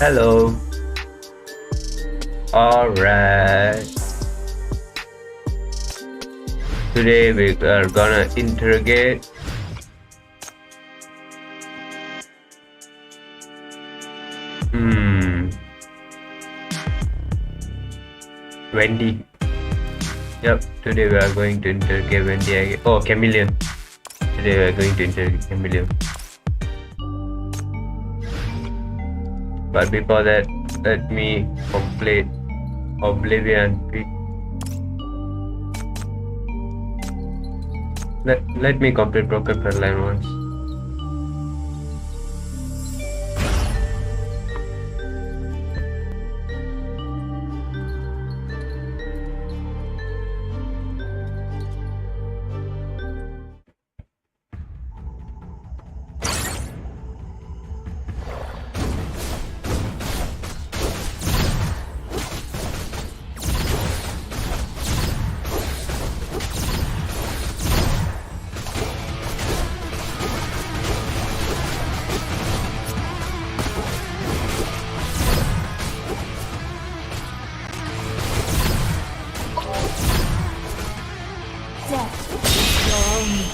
Hello. Alright. Today we are gonna interrogate Wendy. Yep, today we are going to interrogate Wendy. Oh, Chameleon. Today we are going to interrogate Chameleon. But before that, let me complete Oblivion. Let me complete Broken Line once.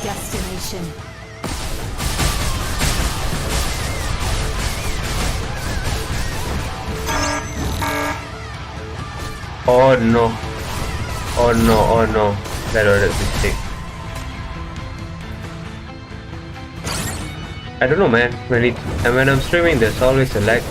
Destination. Oh no. Oh no, oh no. That was a mistake. I don't know, man. When I'm streaming, there's always a lag.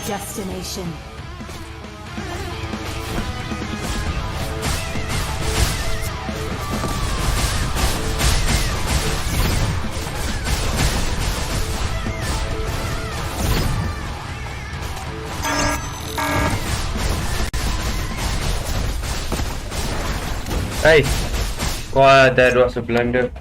Destination. Hey! Wow, that was a blunder.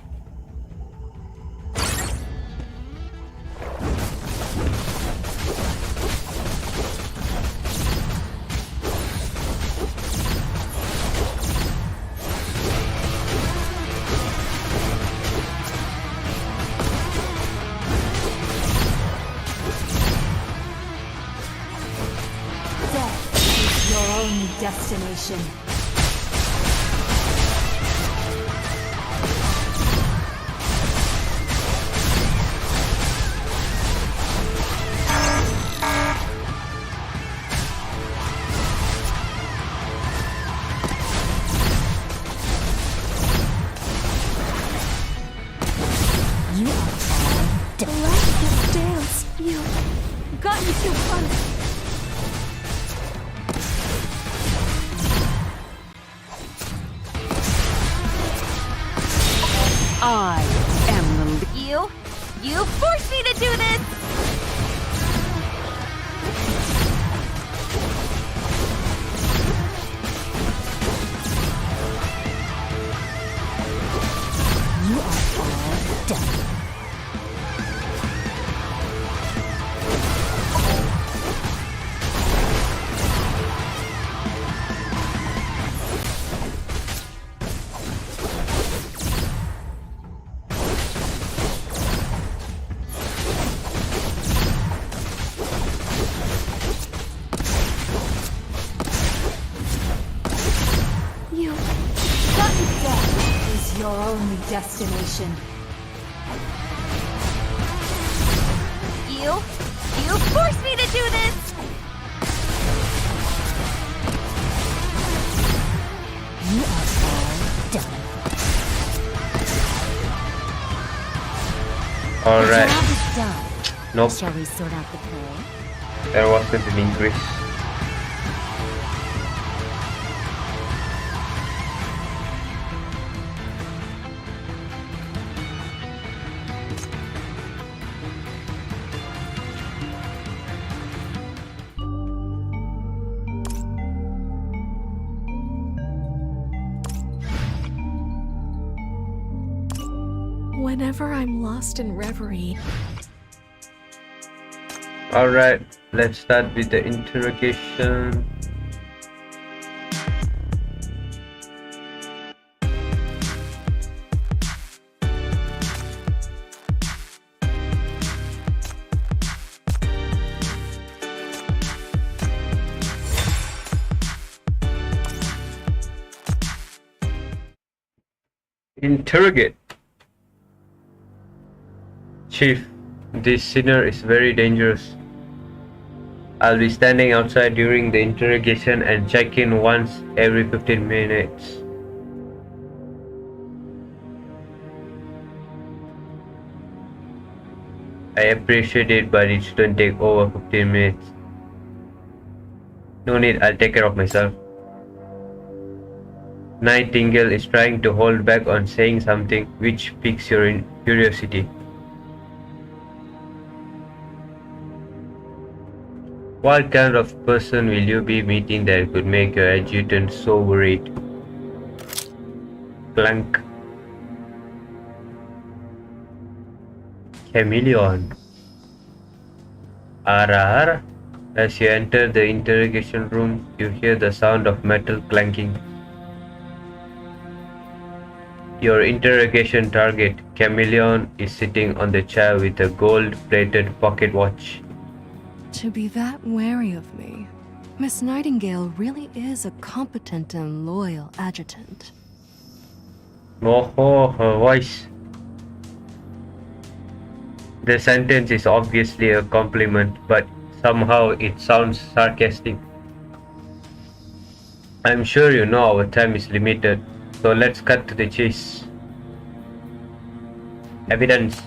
Destination. You are the last dance. You got me too fun. I am the you. You forced me to do this. You are all done. Your only destination. You forced me to do this! You are all done. Alright. The job is done. Nope. Shall we sort out the play? There wasn't an increase. Whenever I'm lost in reverie, Alright, let's start with the interrogation. Interrogate. Chief, this sinner is very dangerous. I'll be standing outside during the interrogation and check in once every 15 minutes. I appreciate it, but it shouldn't take over 15 minutes. No need, I'll take care of myself. Nightingale is trying to hold back on saying something which piques your curiosity. What kind of person will you be meeting that could make your adjutant so worried? Clank. Chameleon. Ara. As you enter the interrogation room, you hear the sound of metal clanking. Your interrogation target, Chameleon, is sitting on the chair with a gold-plated pocket watch. To be that wary of me, Miss Nightingale really is a competent and loyal adjutant. Oh, her voice. The sentence is obviously a compliment, but somehow it sounds sarcastic. I'm sure you know our time is limited, so let's cut to the chase. Evidence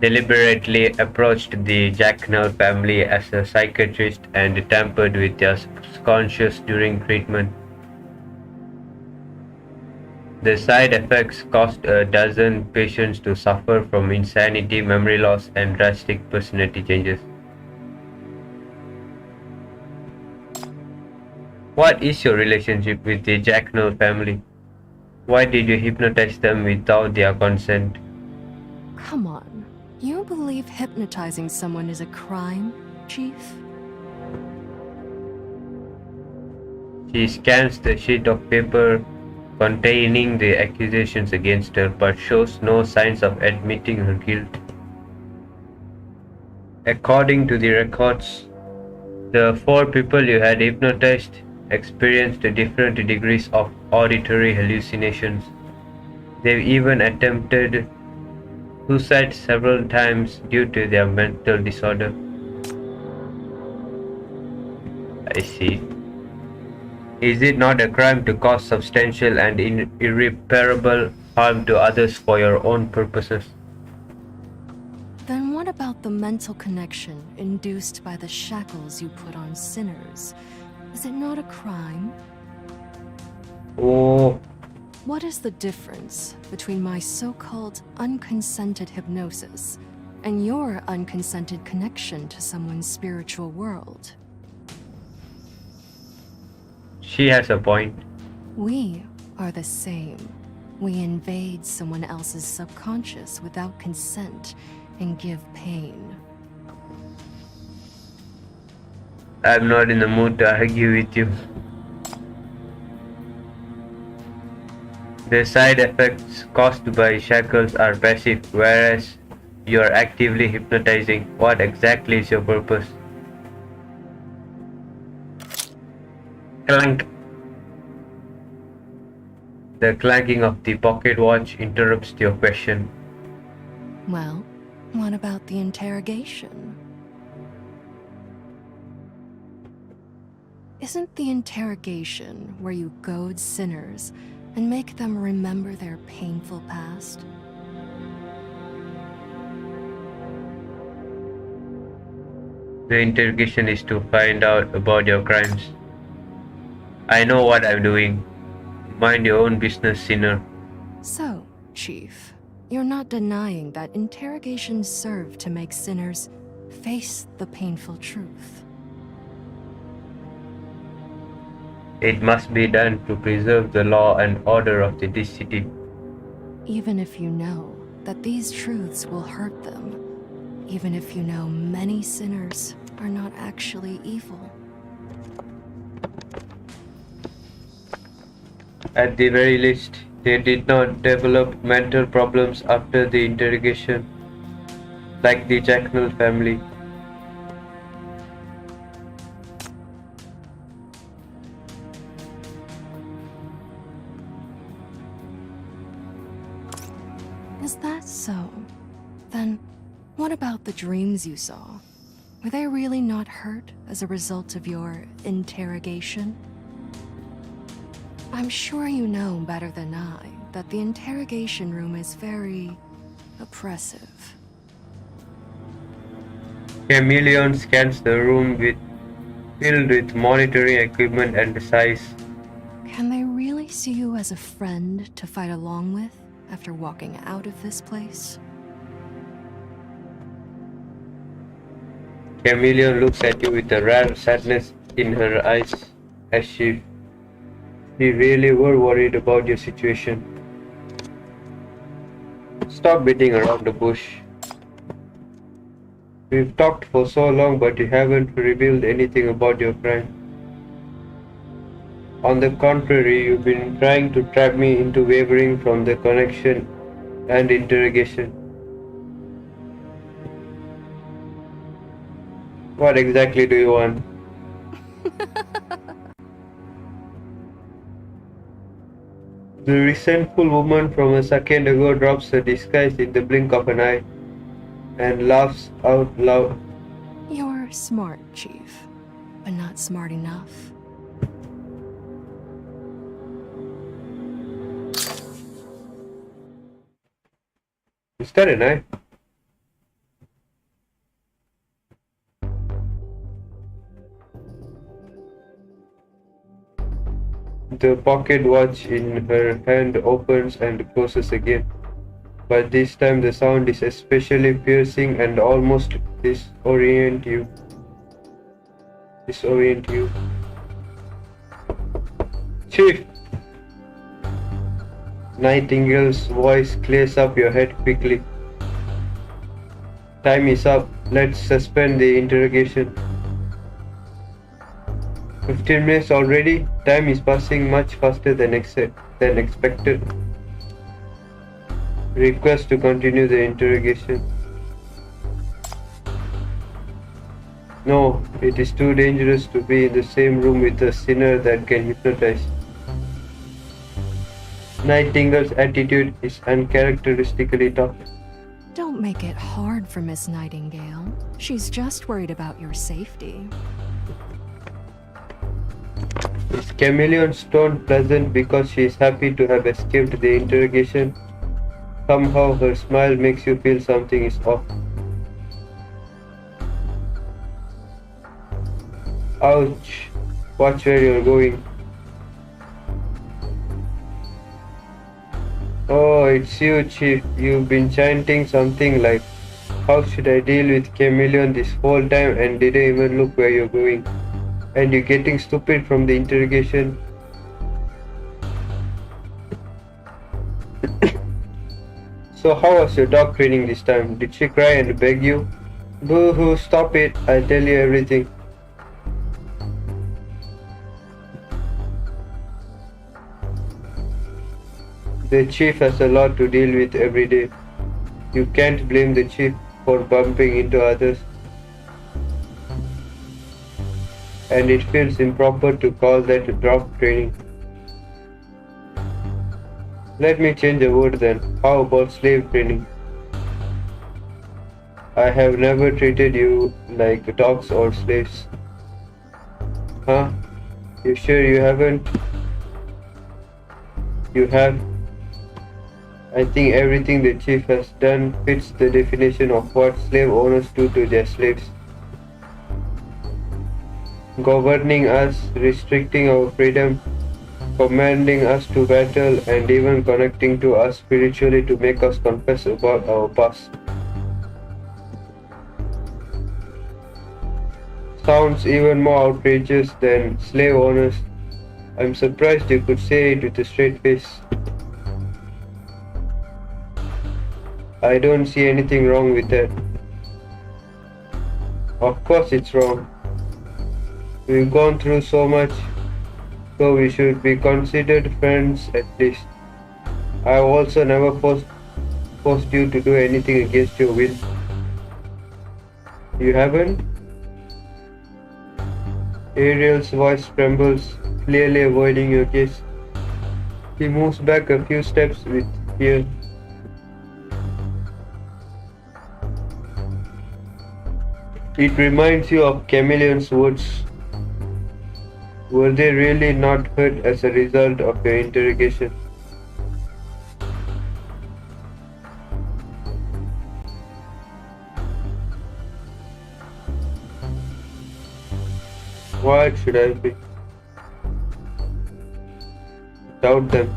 deliberately approached the Jacknell family as a psychiatrist and tampered with their conscience during treatment. The side effects caused a dozen patients to suffer from insanity, memory loss, and drastic personality changes. What is your relationship with the Jacknell family? Why did you hypnotize them without their consent? Come on, you believe hypnotizing someone is a crime, Chief? She scans the sheet of paper containing the accusations against her, but shows no signs of admitting her guilt. According to the records, the 4 people you had hypnotized experienced different degrees of auditory hallucinations. They've even attempted suicide several times due to their mental disorder. I see. Is it not a crime to cause substantial and irreparable harm to others for your own purposes? Then what about the mental connection induced by the shackles you put on sinners? Is it not a crime? Oh, What is the difference between my so-called unconsented hypnosis and your unconsented connection to someone's spiritual world? she has a point. We are the same. We invade someone else's subconscious without consent and give pain. I'm not in the mood to argue with you. The side effects caused by shackles are passive, whereas you are actively hypnotizing. What exactly is your purpose? Clank. The clanking of the pocket watch interrupts your question. Well, what about the interrogation? Isn't the interrogation where you goad sinners and make them remember their painful past? The interrogation is to find out about your crimes. I know what I'm doing. Mind your own business, sinner. So, Chief, you're not denying that interrogations serve to make sinners face the painful truth. It must be done to preserve the law and order of this city. Even if you know that these truths will hurt them, even if you know many sinners are not actually evil. At the very least, they did not develop mental problems after the interrogation, like the Jackal family. Is that so? Then, what about the dreams you saw? Were they really not hurt as a result of your interrogation? I'm sure you know better than I that the interrogation room is very oppressive. Chameleon scans the room filled with monitoring equipment and size. Can they really see you as a friend to fight along with after walking out of this place? Chameleon looks at you with a rare sadness in her eyes, as if we really were worried about your situation. Stop beating around the bush. We've talked for so long, but you haven't revealed anything about your crime. On the contrary, you've been trying to trap me into wavering from the connection and interrogation. What exactly do you want? The resentful woman from a second ago drops her disguise in the blink of an eye and laughs out loud. You're smart, Chief, but not smart enough. Is that a knife? The pocket watch in her hand opens and closes again, but this time the sound is especially piercing and almost disorient you. Chief! Nightingale's voice clears up your head quickly. Time is up. Let's suspend the interrogation. 15 minutes already? Time is passing much faster than expected. Request to continue the interrogation. No, it is too dangerous to be in the same room with a sinner that can hypnotize. Nightingale's attitude is uncharacteristically tough. Don't make it hard for Miss Nightingale. She's just worried about your safety. Is Chameleon's tone pleasant because she is happy to have escaped the interrogation? Somehow her smile makes you feel something is off. Ouch! Watch where you're going. Oh, it's you, Chief. You've been chanting something like, "How should I deal with Chameleon this whole time and didn't even look where you're going? And you're getting stupid from the interrogation." So how was your dog training this time? Did she cry and beg you? Boo-hoo, stop it. I'll tell you everything. The chief has a lot to deal with every day. You can't blame the chief for bumping into others. And it feels improper to call that drop training. Let me change a word then. How about slave training? I have never treated you like dogs or slaves. Huh? You sure you haven't? You have. I think everything the chief has done fits the definition of what slave owners do to their slaves. Governing us, restricting our freedom, commanding us to battle, and even connecting to us spiritually to make us confess about our past. Sounds even more outrageous than slave owners. I'm surprised you could say it with a straight face. I don't see anything wrong with that. Of course it's wrong. We've gone through so much, so we should be considered friends at least. I've also never forced you to do anything against your will. You haven't? Ariel's voice trembles, clearly avoiding your gaze. He moves back a few steps with fear. It reminds you of Chameleon's words. Were they really not hurt as a result of your interrogation? Why should I be? Doubt them.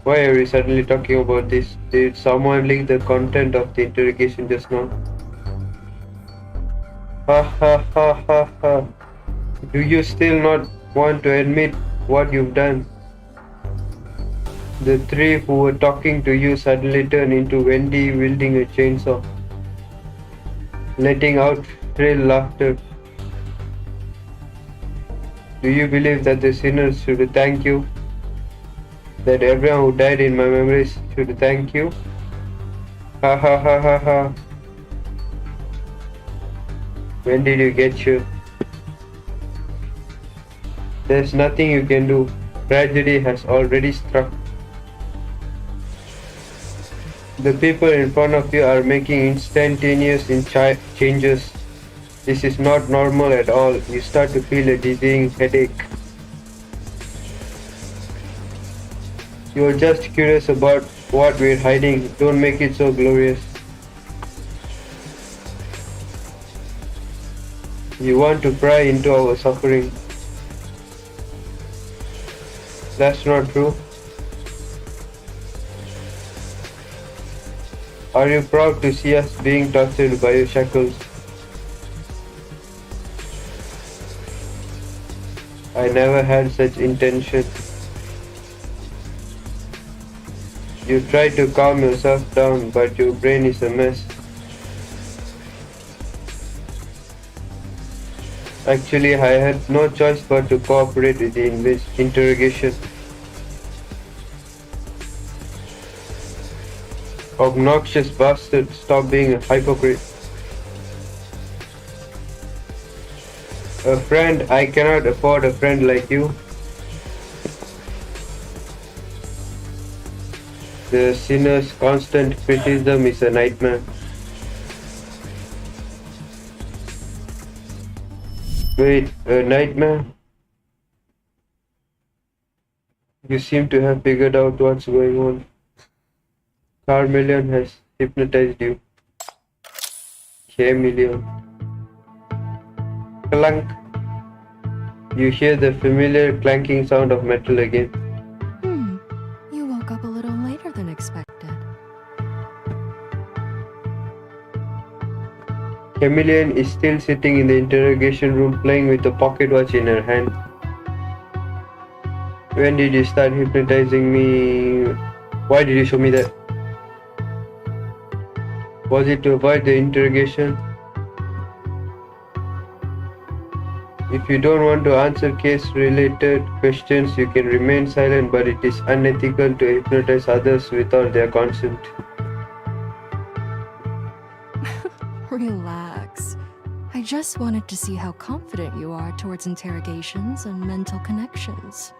Why are we suddenly talking about this? Did someone leak the content of the interrogation just now? Ha ha ha ha ha. Do you still not want to admit what you've done? The three who were talking to you suddenly turned into Wendy wielding a chainsaw, letting out shrill laughter. Do you believe that the sinners should thank you? That everyone who died in my memories should thank you? Ha ha ha ha ha. When did you get here? There's nothing you can do. Tragedy has already struck. The people in front of you are making instantaneous changes. This is not normal at all. You start to feel a dizzying headache. You're just curious about what we're hiding. Don't make it so glorious. You want to pry into our suffering. That's not true. Are you proud to see us being tortured by your shackles? I never had such intention. You try to calm yourself down, but your brain is a mess. Actually, I had no choice but to cooperate with the interrogation. Obnoxious bastard, stop being a hypocrite. A friend? I cannot afford a friend like you. The sinner's constant criticism is a nightmare. Wait, a nightmare? You seem to have figured out what's going on. Chameleon has hypnotized you. Chameleon. Clunk. You hear the familiar clanking sound of metal again. You woke up a little later than expected. Chameleon is still sitting in the interrogation room playing with a pocket watch in her hand. When did you start hypnotizing me? Why did you show me that? Was it to avoid the interrogation? If you don't want to answer case-related questions, you can remain silent, but it is unethical to hypnotize others without their consent. Relax. I just wanted to see how confident you are towards interrogations and mental connections.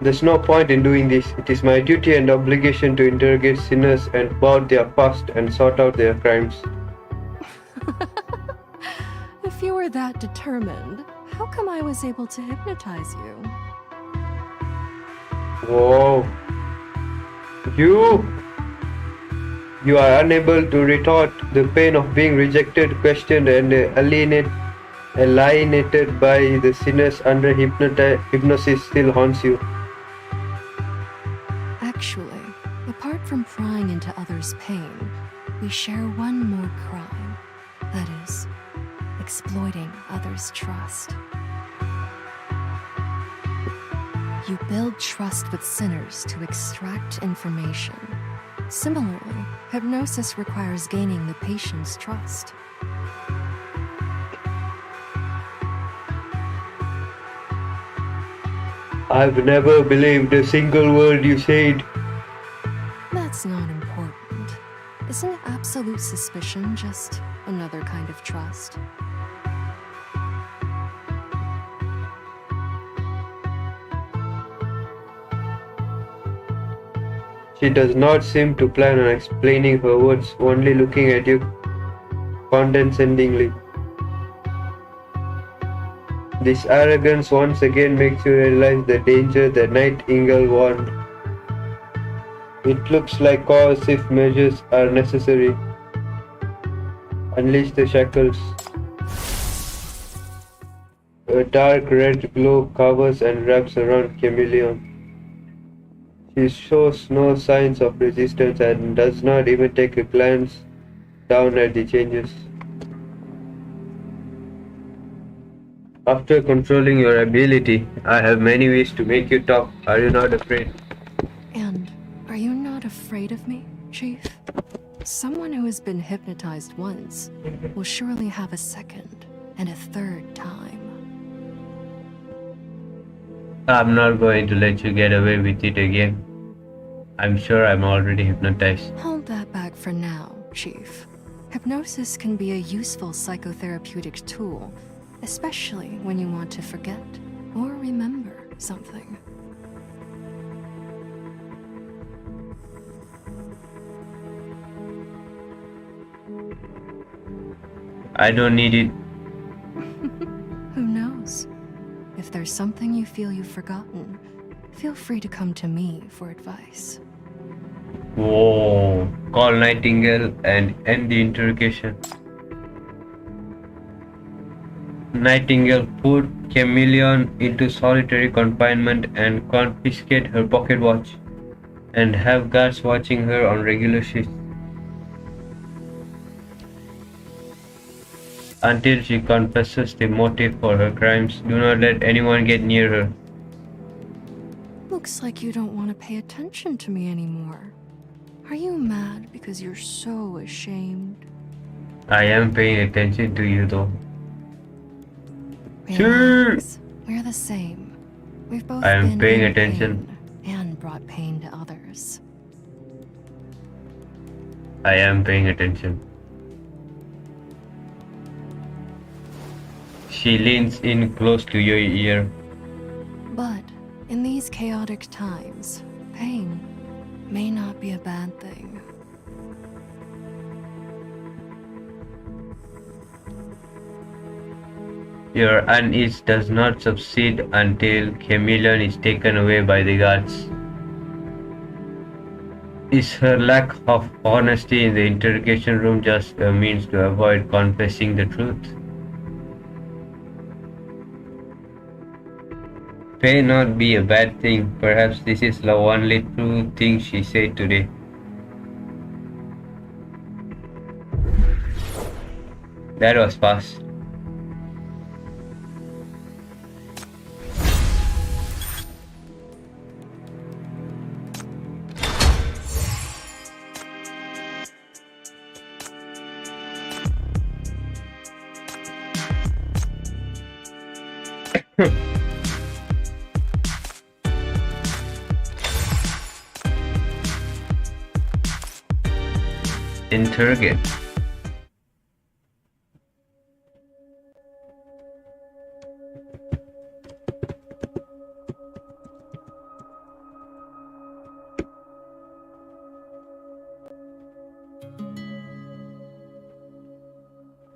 There's no point in doing this. It is my duty and obligation to interrogate sinners and about their past and sort out their crimes. If you were that determined, how come I was able to hypnotize you? Whoa. You are unable to retort. The pain of being rejected, questioned, and alienated by the sinners under hypnosis still haunts you. Actually, apart from prying into others' pain, we share one more crime. That is, exploiting others' trust. You build trust with sinners to extract information. Similarly, hypnosis requires gaining the patient's trust. I've never believed a single word you said. That's not important. Isn't absolute suspicion just another kind of trust? She does not seem to plan on explaining her words, only looking at you condescendingly. This arrogance once again makes you realize the danger the nightingale warned. It looks like coercive measures are necessary. Unleash the shackles. A dark red glow covers and wraps around Chameleon. She shows no signs of resistance and does not even take a glance down at the changes. After controlling your ability, I have many ways to make you talk. Are you not afraid? And are you not afraid of me, Chief? Someone who has been hypnotized once will surely have a second and a third time. I'm not going to let you get away with it again. I'm sure I'm already hypnotized. Hold that back for now, Chief. Hypnosis can be a useful psychotherapeutic tool, especially when you want to forget or remember something. I don't need it. Who knows? If there's something you feel you've forgotten, feel free to come to me for advice. Whoa. Call Nightingale and end the interrogation. Nightingale put Chameleon into solitary confinement and confiscate her pocket watch, and have guards watching her on regular shifts until she confesses the motive for her crimes. Do not let anyone get near her. Looks like you don't want to pay attention to me anymore. Are you mad because you're so ashamed? I am paying attention to you though. Relax. We're the same. We've both I am been paying in attention. pain and brought pain to others. I am paying attention. She leans in close to your ear. But in these chaotic times, pain may not be a bad thing. Your unease does not subside until Chameleon is taken away by the guards. Is her lack of honesty in the interrogation room just a means to avoid confessing the truth? May not be a bad thing. Perhaps this is the only true thing she said today. That was fast. Interrogate.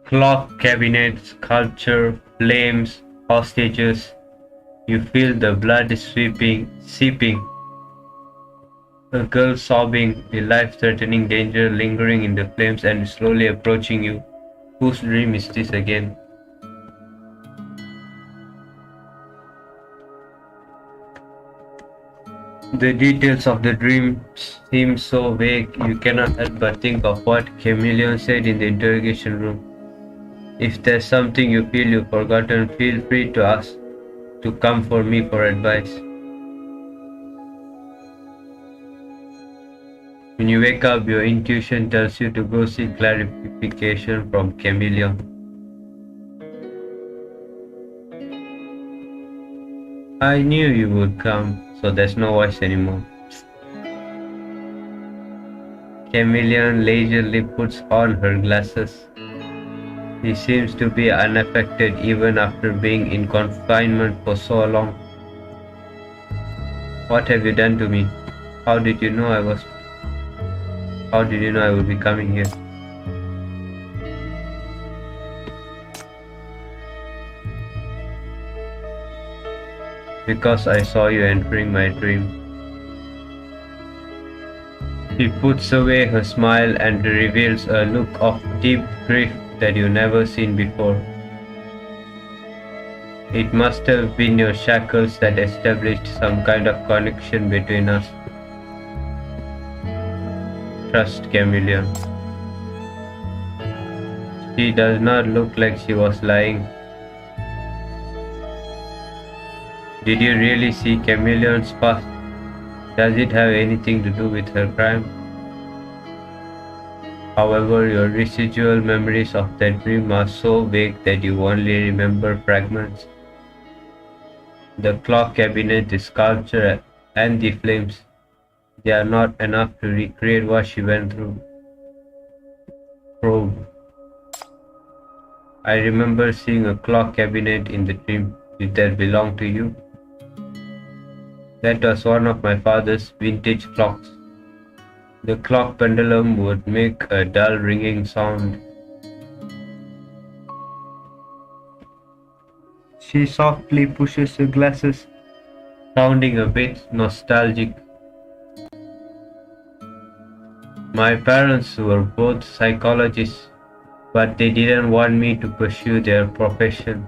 Clock cabinets, sculpture, flames, hostages. You feel the blood seeping. A girl sobbing, the life-threatening danger lingering in the flames and slowly approaching you. Whose dream is this again? The details of the dream seem so vague, you cannot help but think of what Chameleon said in the interrogation room. If there's something you feel you've forgotten, feel free to ask to come for me for advice. When you wake up, your intuition tells you to go seek clarification from Chameleon. I knew you would come, so there's no voice anymore. Chameleon leisurely puts on her glasses. He seems to be unaffected even after being in confinement for so long. What have you done to me? How did you know I would be coming here? Because I saw you entering my dream. She puts away her smile and reveals a look of deep grief that you've never seen before. It must have been your shackles that established some kind of connection between us. Trust Chameleon. She does not look like she was lying. Did you really see Chameleon's past? Does it have anything to do with her crime? However, your residual memories of that dream are so vague that you only remember fragments. The clock cabinet, the sculpture, and the flames, they are not enough to recreate what she went through. Probe. I remember seeing a clock cabinet in the dream. Did that belong to you? That was one of my father's vintage clocks. The clock pendulum would make a dull ringing sound. She softly pushes her glasses, sounding a bit nostalgic. My parents were both psychologists, but they didn't want me to pursue their profession.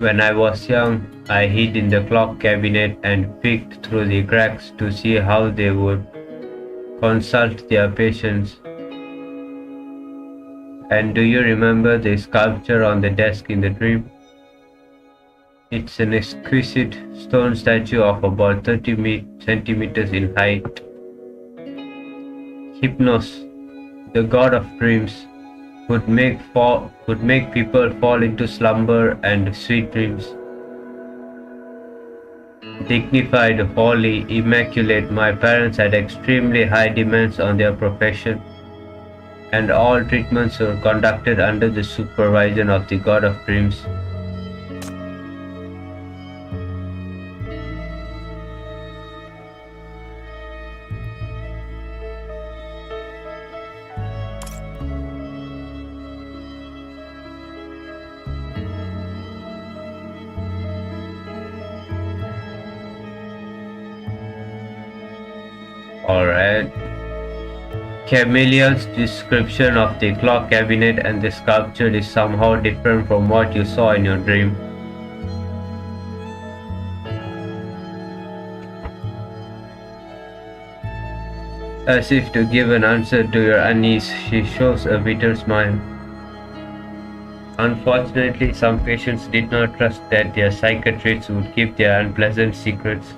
When I was young, I hid in the clock cabinet and peeked through the cracks to see how they would consult their patients. And do you remember the sculpture on the desk in the dream? It's an exquisite stone statue of about 30 centimeters in height. Hypnos, the god of dreams, could make people fall into slumber and sweet dreams. Dignified, holy, immaculate, my parents had extremely high demands on their profession, and all treatments were conducted under the supervision of the god of dreams. Alright. Chameleon's description of the clock cabinet and the sculpture is somehow different from what you saw in your dream. As if to give an answer to your unease, she shows a bitter smile. Unfortunately, some patients did not trust that their psychiatrists would keep their unpleasant secrets.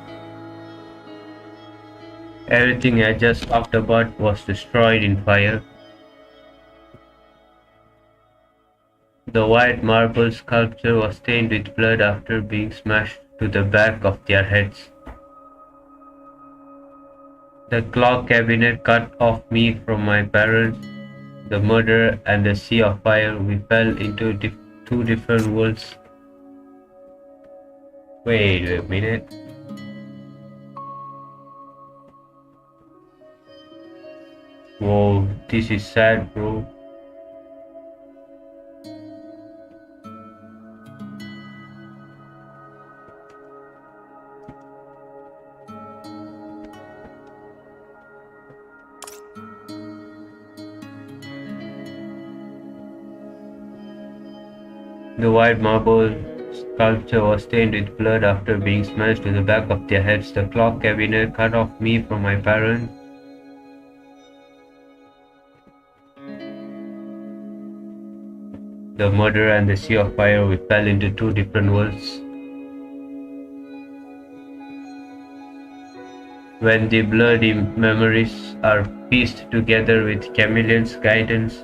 Everything I just talked about was destroyed in fire. The white marble sculpture was stained with blood after being smashed to the back of their heads. The clock cabinet cut off me from my parents. The murder and the sea of fire, we fell into two different worlds. Wait a minute. Whoa, this is sad, bro. The white marble sculpture was stained with blood after being smashed to the back of their heads. The clock cabinet cut off me from my parents. The murder and the sea of fire, we fell into two different worlds. When the blurry memories are pieced together with Chameleon's guidance,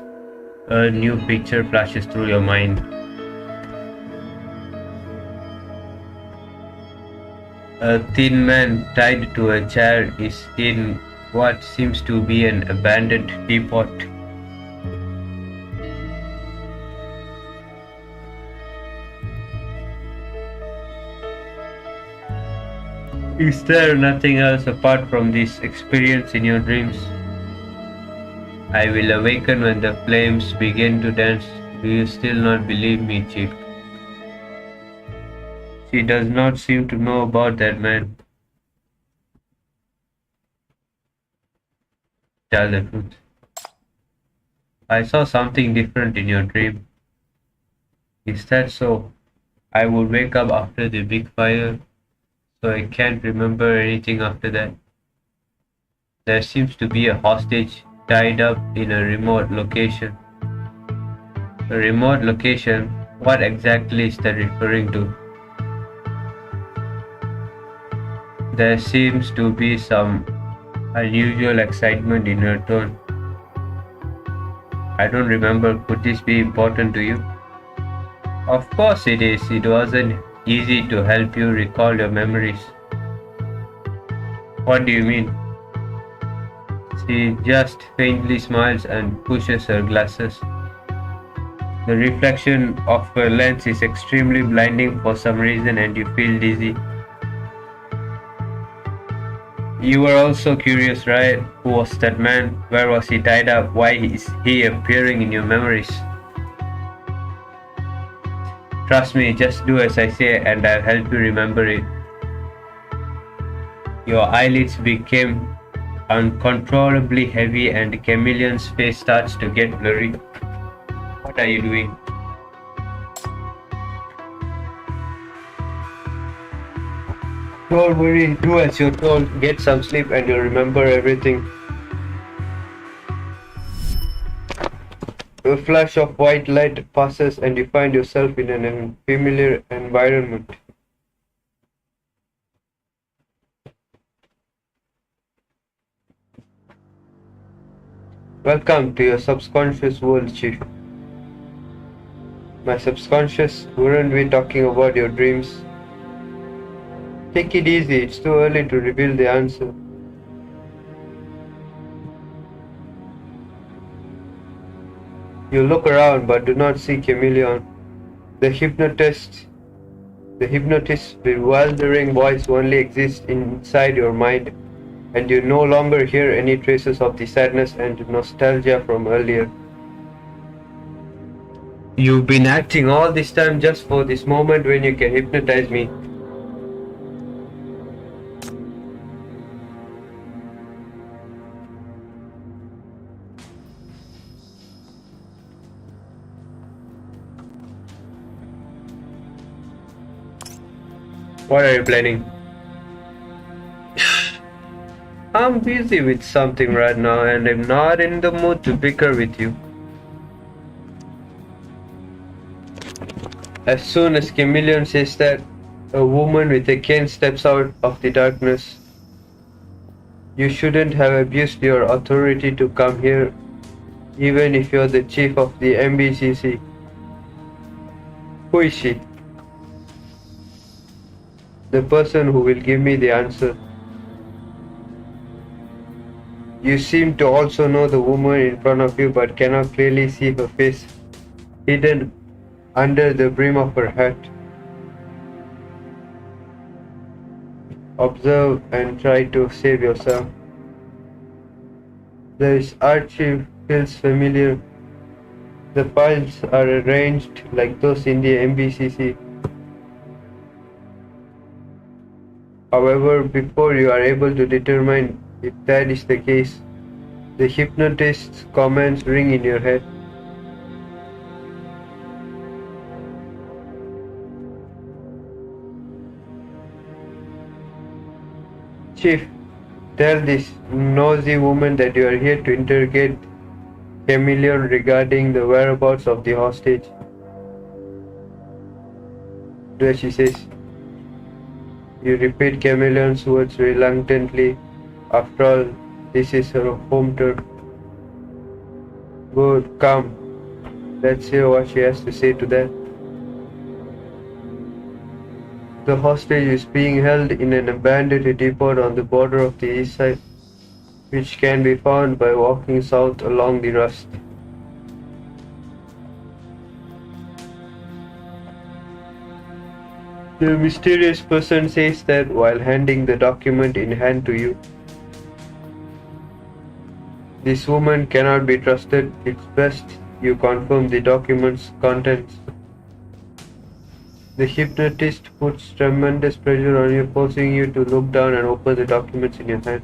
a new picture flashes through your mind. A thin man tied to a chair is in what seems to be an abandoned teapot. Is there nothing else apart from this experience in your dreams? I will awaken when the flames begin to dance. Do you still not believe me, Chief? She does not seem to know about that man. Tell the truth. I saw something different in your dream. Is that so? I would wake up after the big fire, so I can't remember anything after that. There seems to be a hostage tied up in a remote location. A remote location? What exactly is that referring to? There seems to be some unusual excitement in her tone. I don't remember. Could this be important to you? Of course it is. It wasn't easy to help you recall your memories. What do you mean? She just faintly smiles and pushes her glasses. The reflection of her lens is extremely blinding for some reason and you feel dizzy. You were also curious, right? Who was that man? Where was he tied up? Why is he appearing in your memories? Trust me, just do as I say and I'll help you remember it. Your eyelids became uncontrollably heavy and Chameleon's face starts to get blurry. What are you doing? Don't worry, do as you're told. Get some sleep and you'll remember everything. A flash of white light passes and you find yourself in an unfamiliar environment. Welcome to your subconscious world, Chief. My subconscious, weren't we talking about your dreams? Take it easy, it's too early to reveal the answer. You look around but do not see Chameleon. The hypnotist's bewildering voice only exists inside your mind, and you no longer hear any traces of the sadness and nostalgia from earlier. You've been acting all this time just for this moment when you can hypnotize me. What are you planning? I'm busy with something right now and I'm not in the mood to bicker with you. As soon as Chameleon says that, a woman with a cane steps out of the darkness. You shouldn't have abused your authority to come here, even if you're the chief of the MBCC. Who is she? The person who will give me the answer. You seem to also know the woman in front of you but cannot clearly see her face, hidden under the brim of her hat. Observe and try to save yourself. This archive feels familiar. The files are arranged like those in the MBCC. However, before you are able to determine if that is the case, the hypnotist's comments ring in your head. Chief, tell this nosy woman that you are here to interrogate Chameleon regarding the whereabouts of the hostage. Do as she says. You repeat Chameleon's words reluctantly, After all, this is her home turf. Good, come. Let's hear what she has to say to that. The hostage is being held in an abandoned depot on the border of the east side, which can be found by walking south along the rust. The mysterious person says that while handing the document in hand to you. This woman cannot be trusted. It's best you confirm the document's contents. The hypnotist puts tremendous pressure on you, forcing you to look down and open the documents in your hand.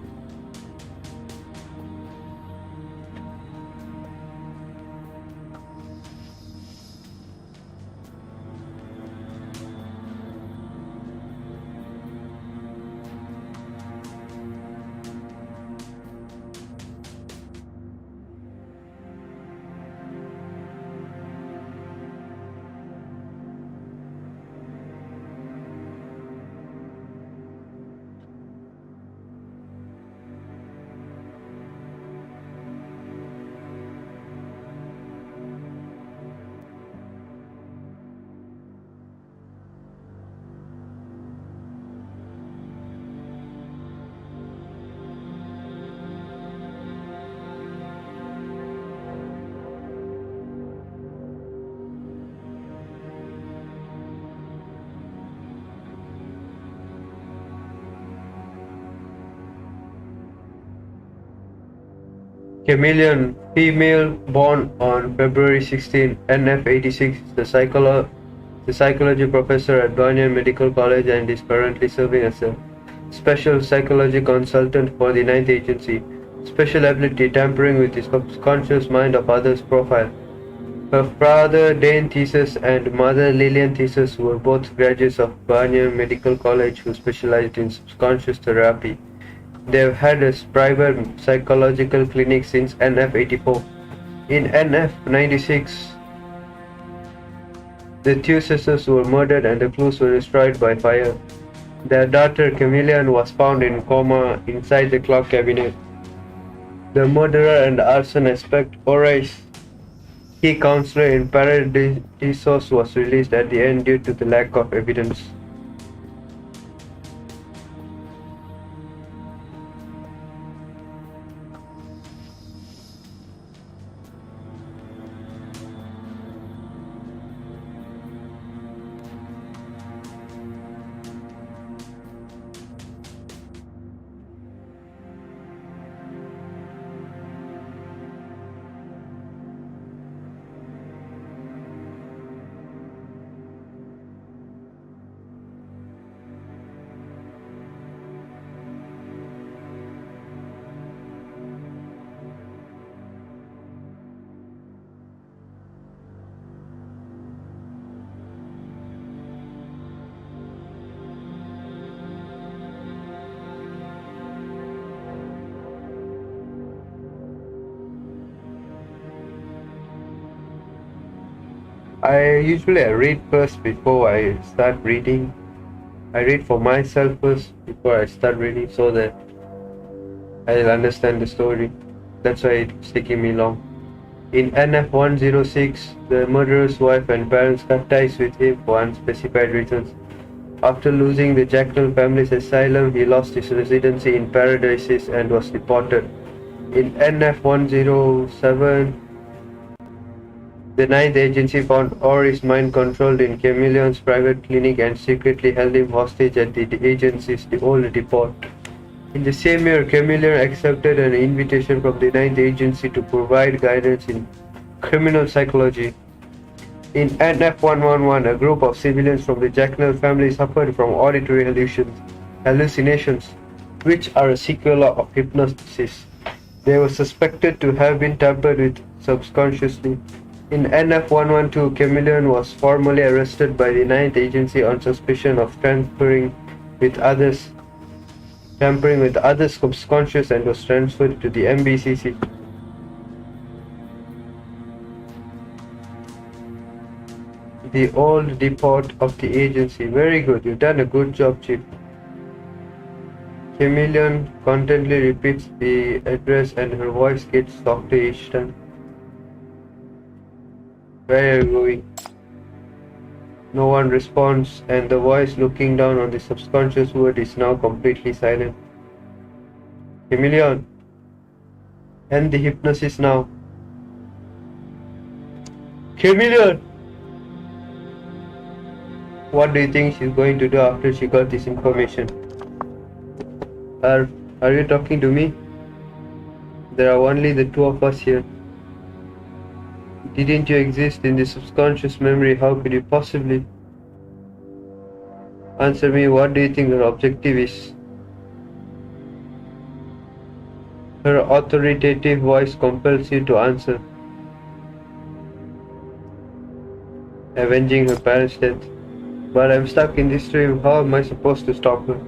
Chameleon, female, born on February 16, NF86, the psychology professor at Mania Medical College and is currently serving as a special psychology consultant for the Ninth Agency. Special ability, tampering with the subconscious mind of others' profile. Her father, Dane Thesis, and mother, Lillian Thesis, were both graduates of Mania Medical College who specialized in subconscious therapy. They've had a private psychological clinic since NF84. In NF96, the two sisters were murdered and the clues were destroyed by fire. Their daughter Chameleon was found in coma inside the clock cabinet. The murderer and arson aspect Horace, key counselor in Providence, was released at the end due to the lack of evidence. I usually read first before I start reading. I read for myself first before I start reading so that I'll understand the story. That's why it's taking me long. In NF106, the murderer's wife and parents cut ties with him for unspecified reasons. After losing the Jackal family's asylum, he lost his residency in Paradise and was deported. In NF107, the Ninth Agency found Ori's mind controlled in Chameleon's private clinic and secretly held him hostage at the agency's old depot. In the same year, Chameleon accepted an invitation from the Ninth Agency to provide guidance in criminal psychology. In NF111, a group of civilians from the Jackal family suffered from auditory hallucinations, which are a sequel of hypnosis. They were suspected to have been tampered with subconsciously. In NF112, Chameleon was formally arrested by the Ninth Agency on suspicion of tampering with others' subconscious and was transferred to the MBCC. The old depot of the agency. Very good. You've done a good job, Chief. Chameleon constantly repeats the address and her voice gets softer each time. Where are you going? No one responds, and the voice looking down on the subconscious word is now completely silent. Chameleon, end the hypnosis now. Chameleon! What do you think she's going to do after she got this information? Are you talking to me? There are only the two of us here. Didn't you exist in the subconscious memory? How could you possibly? Answer me, what do you think her objective is? Her authoritative voice compels you to answer. Avenging her parents' death. But I'm stuck in this dream. How am I supposed to stop her?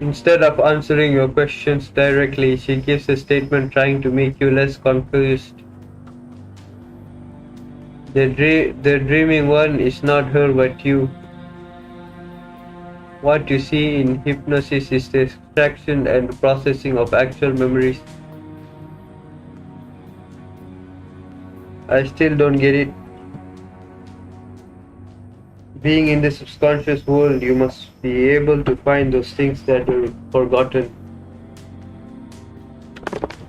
Instead of answering your questions directly, she gives a statement trying to make you less confused. The dreaming one is not her but you. What you see in hypnosis is the extraction and processing of actual memories. I still don't get it. Being in the subconscious world, you must be able to find those things that are forgotten.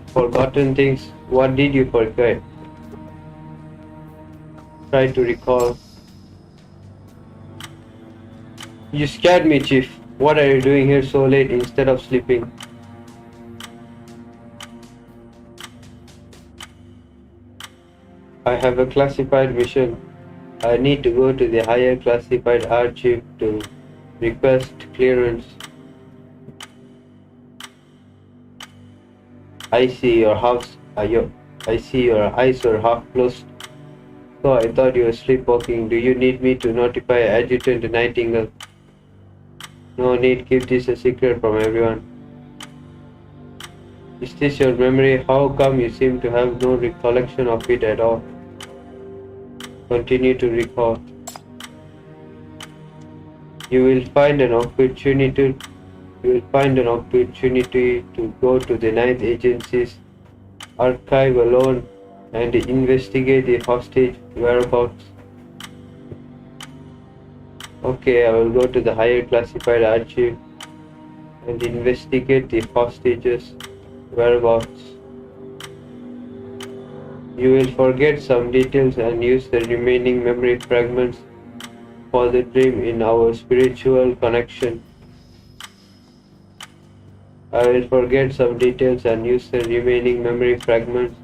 Forgotten things. What did you forget? Try to recall. You scared me, Chief. What are you doing here so late instead of sleeping? I have a classified mission. I need to go to the higher classified archive to request clearance. I see your eyes are half closed. So I thought you were sleepwalking. Do you need me to notify Adjutant Nightingale? No need, keep this a secret from everyone. Is this your memory? How come you seem to have no recollection of it at all? Continue to recall. You will find an opportunity to go to the Ninth Agency's archive alone and investigate the hostage whereabouts. Okay, I will go to the higher classified archive and investigate the hostage's whereabouts. You will forget some details and use the remaining memory fragments for the dream in our spiritual connection. I will forget some details and use the remaining memory fragments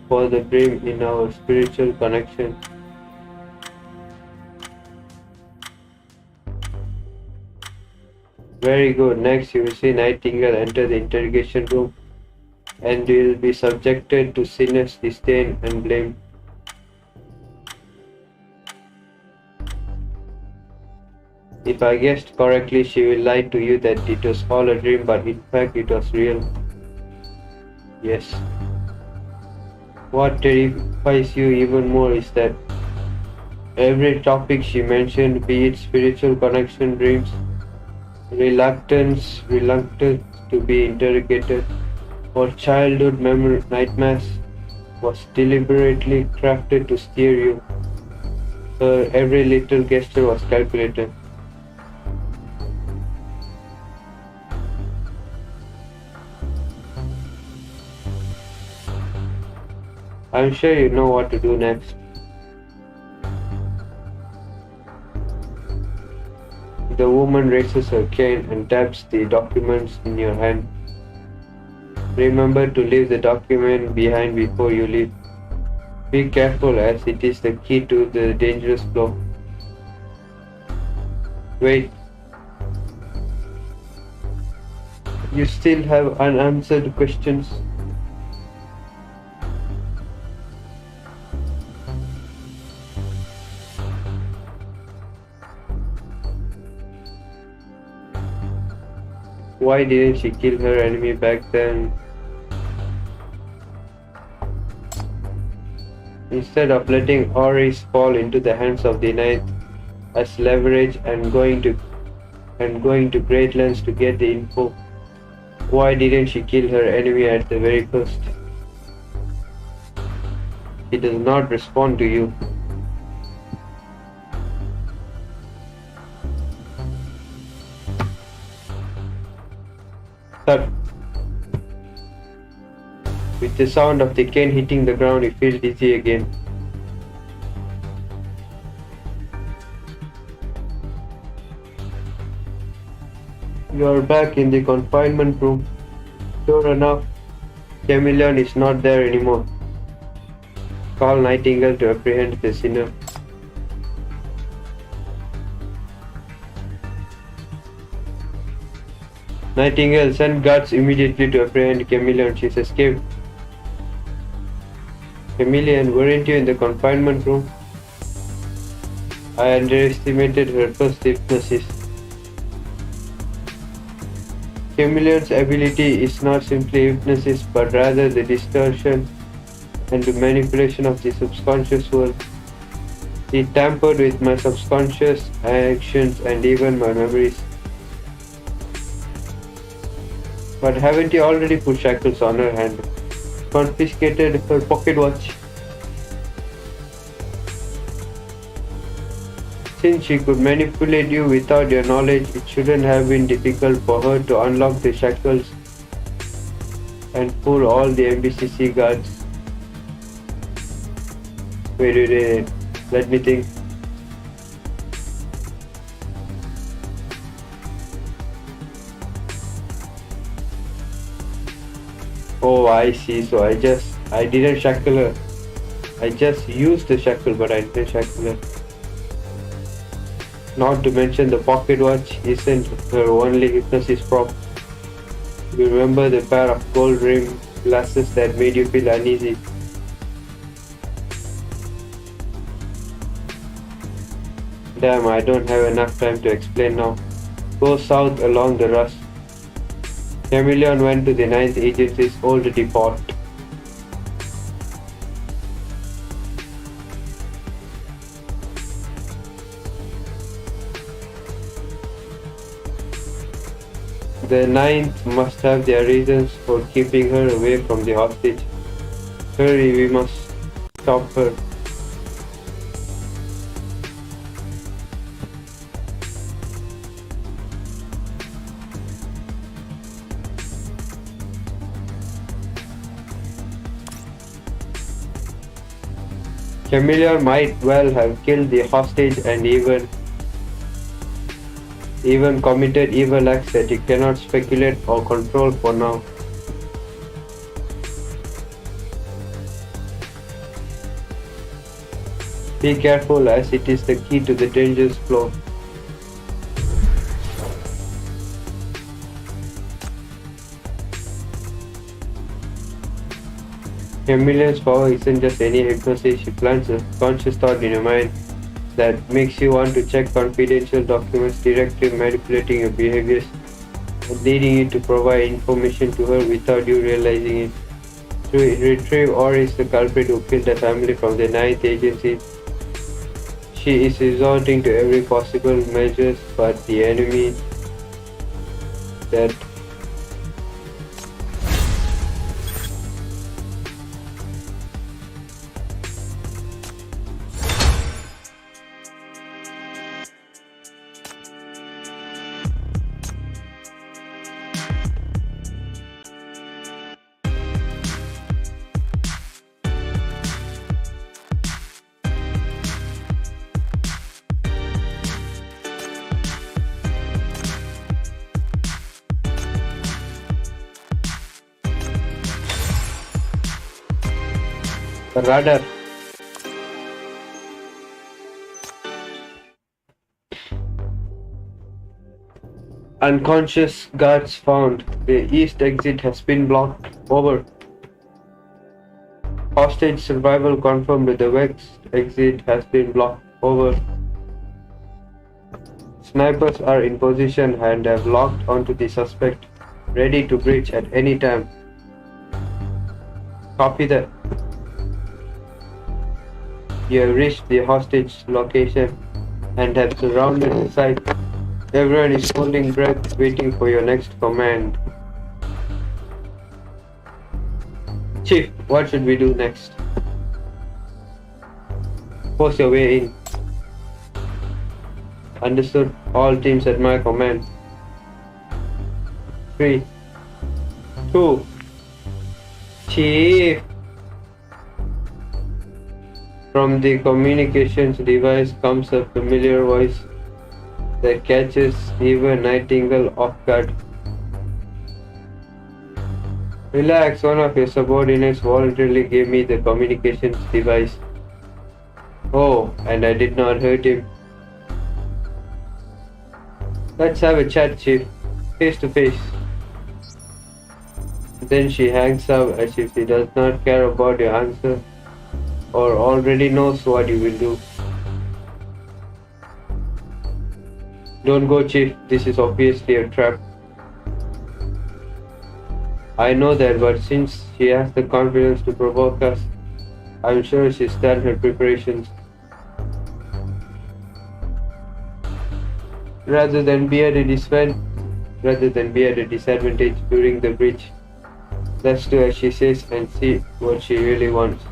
for the dream in our spiritual connection. Very good. Next, you will see Nightingale enter the interrogation room, and you will be subjected to sinners, disdain, and blame. If I guessed correctly, she will lie to you that it was all a dream, but in fact it was real. Yes. What terrifies you even more is that every topic she mentioned, be it spiritual connection, dreams, reluctance to be interrogated, or childhood nightmares, was deliberately crafted to steer you. Her every little gesture was calculated. I'm sure you know what to do next. The woman raises her cane and taps the documents in your hand. Remember to leave the document behind before you leave. Be careful, as it is the key to the dangerous flow. Wait. You still have unanswered questions. Why didn't she kill her enemy back then? Instead of letting Oris fall into the hands of the Ninth as leverage and going to and going to great lengths to get the info. Why didn't she kill her enemy at the very first? He does not respond to you. Thud. With the sound of the cane hitting the ground, you feel dizzy again. You are back in the confinement room. Sure enough, Chameleon is not there anymore. Call Nightingale to apprehend the sinner. Nightingale, send guards immediately to apprehend Chameleon. She's escaped. Chameleon, weren't you in the confinement room? I underestimated her first hypnosis. Chameleon's ability is not simply hypnosis, but rather the distortion and the manipulation of the subconscious world. He tampered with my subconscious actions and even my memories. But haven't you already put shackles on her hand? Confiscated her pocket watch? Since she could manipulate you without your knowledge, it shouldn't have been difficult for her to unlock the shackles and fool all the MBCC guards. Wait, let me think. Oh, I see. So I didn't shackle her. I just used the shackle, but I didn't shackle her. Not to mention the pocket watch isn't her only hypnosis prop. You remember the pair of gold rimmed glasses that made you feel uneasy? Damn, I don't have enough time to explain now. Go south along the Rust. Chameleon went to the 9th Agency's old depot. The 9th must have their reasons for keeping her away from the hostage. Hurry, we must stop her. Chameleon might well have killed the hostage and even committed evil acts that you cannot speculate or control for now. Be careful, as it is the key to the dangerous flow. Chameleon's power isn't just any hypnosis. She plants a conscious thought in your mind that makes you want to check confidential documents, directly manipulating your behaviors and leading you to provide information to her without you realizing it. To retrieve or is the culprit who killed the family from the 9th Agency. She is resorting to every possible measures, but the enemy that radar. Unconscious guards found. The east exit has been blocked. Over. Hostage survival confirmed. The west exit has been blocked. Over. Snipers are in position and have locked onto the suspect, ready to breach at any time. Copy that. You have reached the hostage location and have surrounded the site. Everyone is holding breath, waiting for your next command. Chief, what should we do next? Force your way in. Understood. All teams at my command. 3, 2, Chief. From the communications device comes a familiar voice that catches even Nightingale off guard. Relax, one of your subordinates voluntarily gave me the communications device. Oh, and I did not hurt him. Let's have a chat, Chief. Face to face. Then she hangs up as if she does not care about your answer or already knows what you will do. Don't go, Chief. This is obviously a trap. I know that, but since she has the confidence to provoke us, I'm sure she's done her preparations. Rather than be at a disadvantage during the breach, let's do as she says and see what she really wants.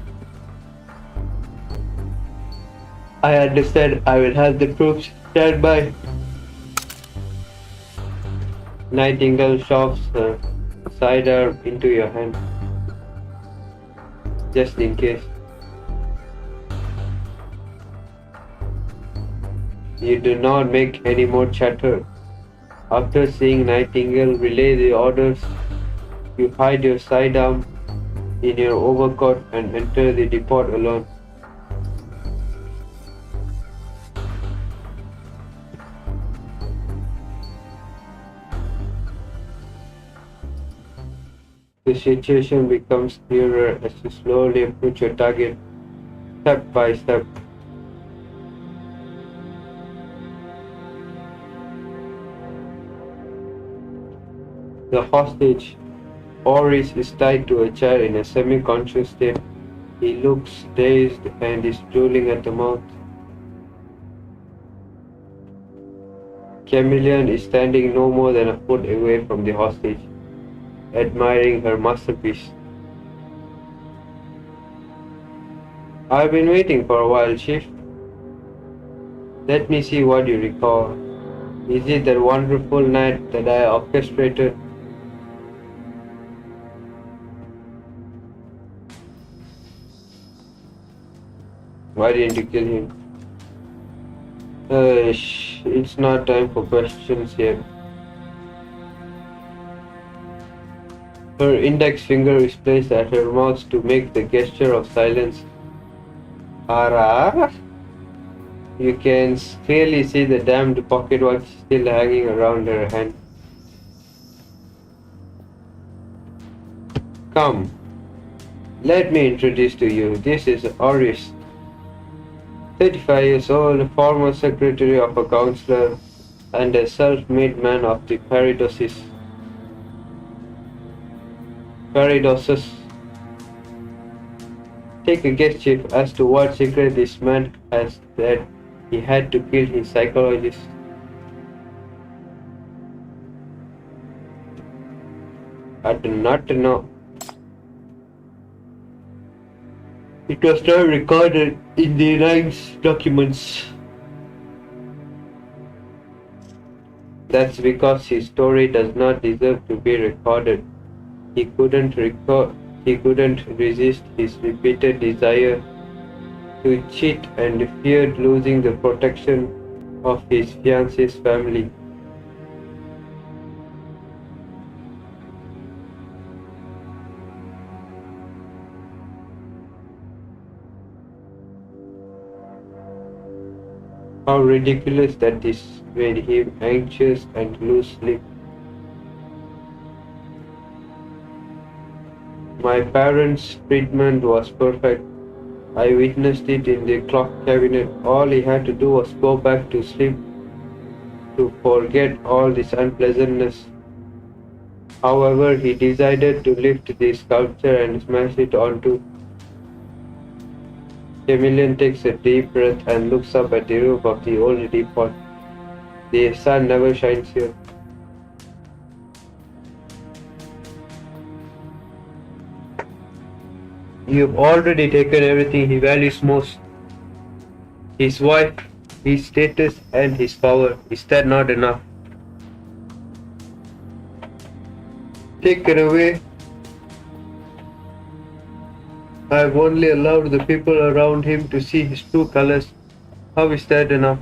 I understand. I will have the troops stand by. Nightingale shoves her sidearm into your hand, just in case. You do not make any more chatter. After seeing Nightingale relay the orders, you hide your sidearm in your overcoat and enter the depot alone. The situation becomes clearer as you slowly approach your target, step by step. The hostage, Oris, is tied to a chair in a semi-conscious state. He looks dazed and is drooling at the mouth. Chameleon is standing no more than a foot away from the hostage, admiring her masterpiece. I've been waiting for a while, Chief. Let me see what you recall. Is it that wonderful night that I orchestrated? Why didn't you kill him? It's not time for questions yet. Her index finger is placed at her mouth to make the gesture of silence. Ara? You can clearly see the damned pocket watch still hanging around her hand. Come, let me introduce to you. This is Oris, 35 years old, former secretary of a counselor, and a self-made man of the Paradoses. Take a guess, Chief, as to what secret this man has that he had to kill his psychologist. I do not know. It was not recorded in the rank's documents. That's because his story does not deserve to be recorded. He couldn't resist his repeated desire to cheat and feared losing the protection of his fiancée's family. How ridiculous that this made him anxious and lose sleep. My parents' treatment was perfect. I witnessed it in the clock cabinet. All he had to do was go back to sleep to forget all this unpleasantness. However, he decided to lift the sculpture and smash it onto. Chameleon takes a deep breath and looks up at the roof of the old depot. The sun never shines here. You've already taken everything he values most. His wife, his status, and his power. Is that not enough? Taken away. I've only allowed the people around him to see his true colors. How is that enough?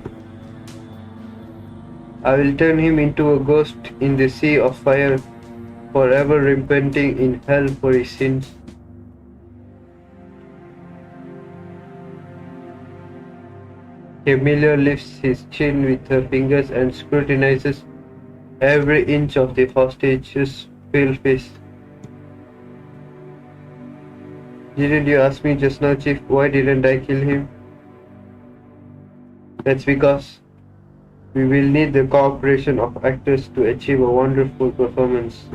I will turn him into a ghost in the sea of fire, forever repenting in hell for his sins. Chameleon lifts his chin with her fingers and scrutinizes every inch of the hostage's pale face. Didn't you ask me just now, Chief, why didn't I kill him? That's because we will need the cooperation of actors to achieve a wonderful performance.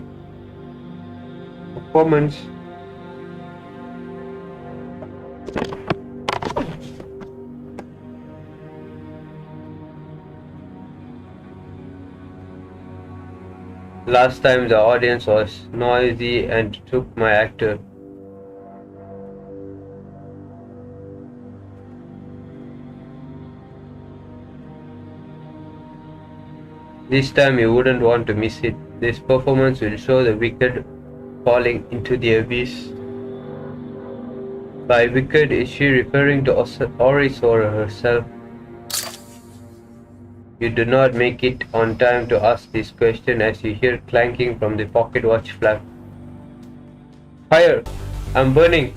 Last time the audience was noisy and took my actor. This time you wouldn't want to miss it. This performance will show the wicked falling into the abyss. By wicked, is she referring to Oris or herself? You do not make it on time to ask this question as you hear clanking from the pocket watch flap. Fire! I'm burning!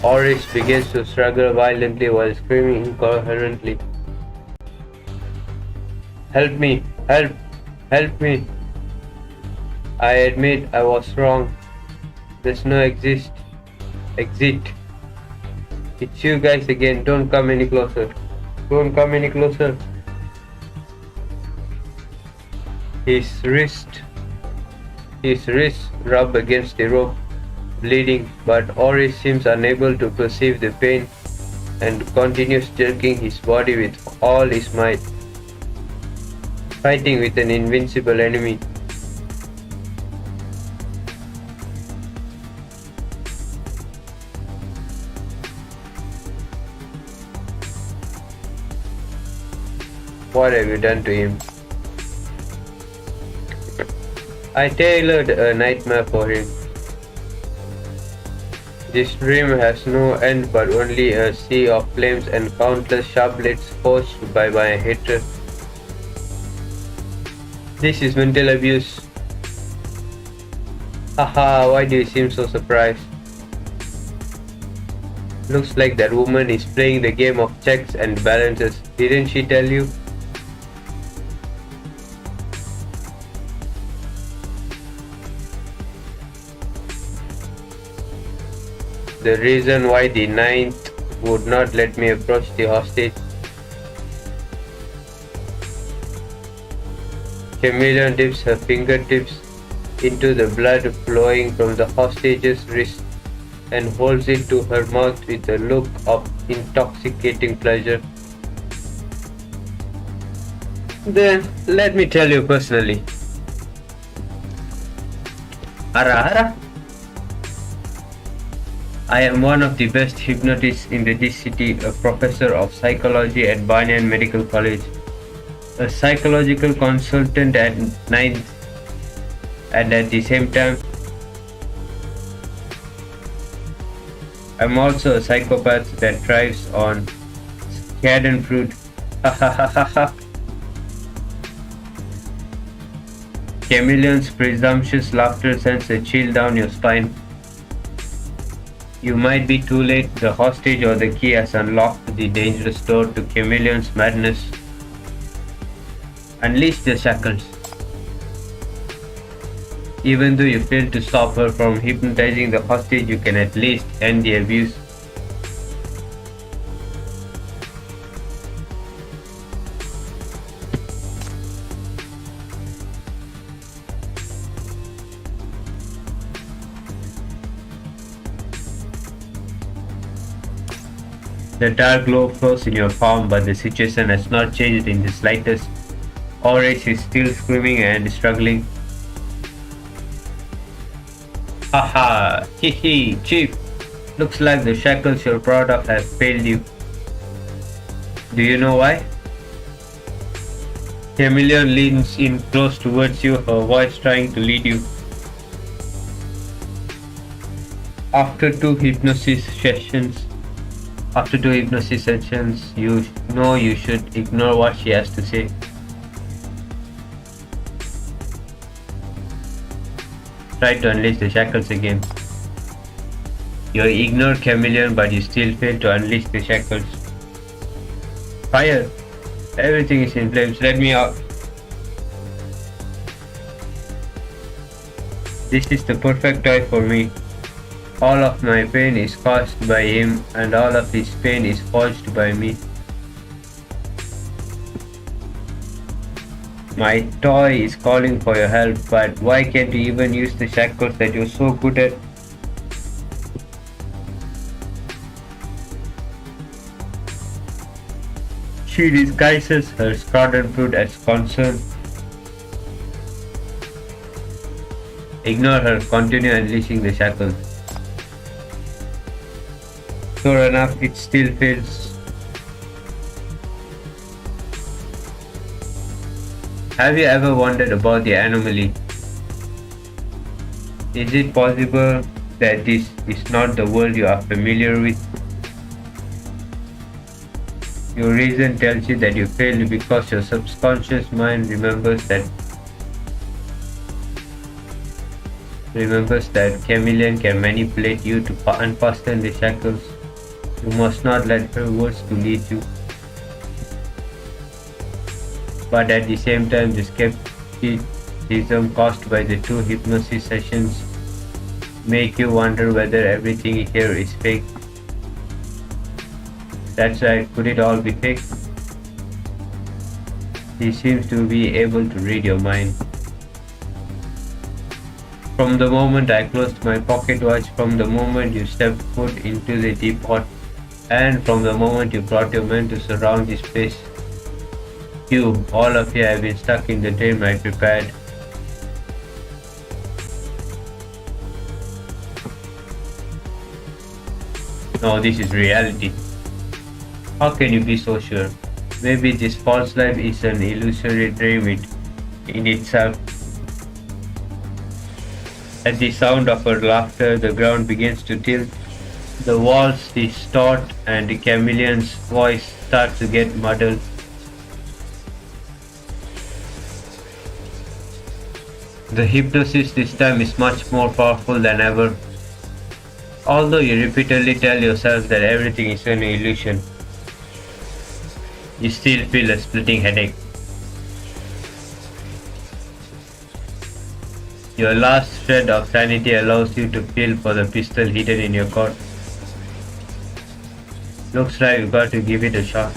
Oris begins to struggle violently while screaming incoherently. Help me! Help! Help me! I admit I was wrong. There's no exit. It's you guys again. Don't come any closer. Don't come any closer. His wrist rub against the rope, bleeding, but Oris seems unable to perceive the pain and continues jerking his body with all his might, fighting with an invincible enemy. What have you done to him? I tailored a nightmare for him. This dream has no end but only a sea of flames and countless sharp blades forged by my hatred. This is mental abuse. Haha, why do you seem so surprised? Looks like that woman is playing the game of checks and balances. Didn't she tell you? The reason why the ninth would not let me approach the hostage. Chameleon dips her fingertips into the blood flowing from the hostage's wrist and holds it to her mouth with a look of intoxicating pleasure. Then let me tell you personally. Ara. I am one of the best hypnotists in this city, a professor of psychology at Banyan Medical College, a psychological consultant at 9th, and at the same time, I'm also a psychopath that thrives on scared fruit. Chameleon's presumptuous laughter sends a chill down your spine. You might be too late. The hostage or the key has unlocked the dangerous door to Chameleon's madness. Unleash the shackles. Even though you failed to stop her from hypnotizing the hostage, you can at least end the abuse. The dark glow flows in your palm, but the situation has not changed in the slightest. Orange is still screaming and struggling. Haha, hee, Chief. Looks like the shackles you're proud of have failed you. Do you know why? Chameleon leans in close towards you, her voice trying to lead you. After two hypnosis sessions, you know you should ignore what she has to say. Try to unleash the shackles again. You ignore Chameleon, but you still fail to unleash the shackles. Fire! Everything is in flames. Let me out. This is the perfect toy for me. All of my pain is caused by him, and all of his pain is forged by me. My toy is calling for your help, but why can't you even use the shackles that you're so good at? She disguises her schadenfreude as concern. Ignore her, continue unleashing the shackles. Sure enough, it still fails. Have you ever wondered about the anomaly? Is it possible that this is not the world you are familiar with? Your reason tells you that you failed because your subconscious mind remembers that Chameleon can manipulate you to unfasten the shackles. You must not let her words to lead you. But at the same time, the skepticism caused by the two hypnosis sessions make you wonder whether everything here is fake. That's right, could it all be fake? He seems to be able to read your mind. From the moment I closed my pocket watch, from the moment you stepped foot into the teapot, and from the moment you brought your men to surround this place, all of you have been stuck in the dream I prepared. No, this is reality. How can you be so sure? Maybe this false life is an illusory dream in itself. At the sound of her laughter, the ground begins to tilt, the walls distort, and the Chameleon's voice starts to get muddled. The hypnosis this time is much more powerful than ever. Although you repeatedly tell yourself that everything is an illusion, you still feel a splitting headache. Your last shred of sanity allows you to feel for the pistol hidden in your coat. Looks like you got to give it a shot.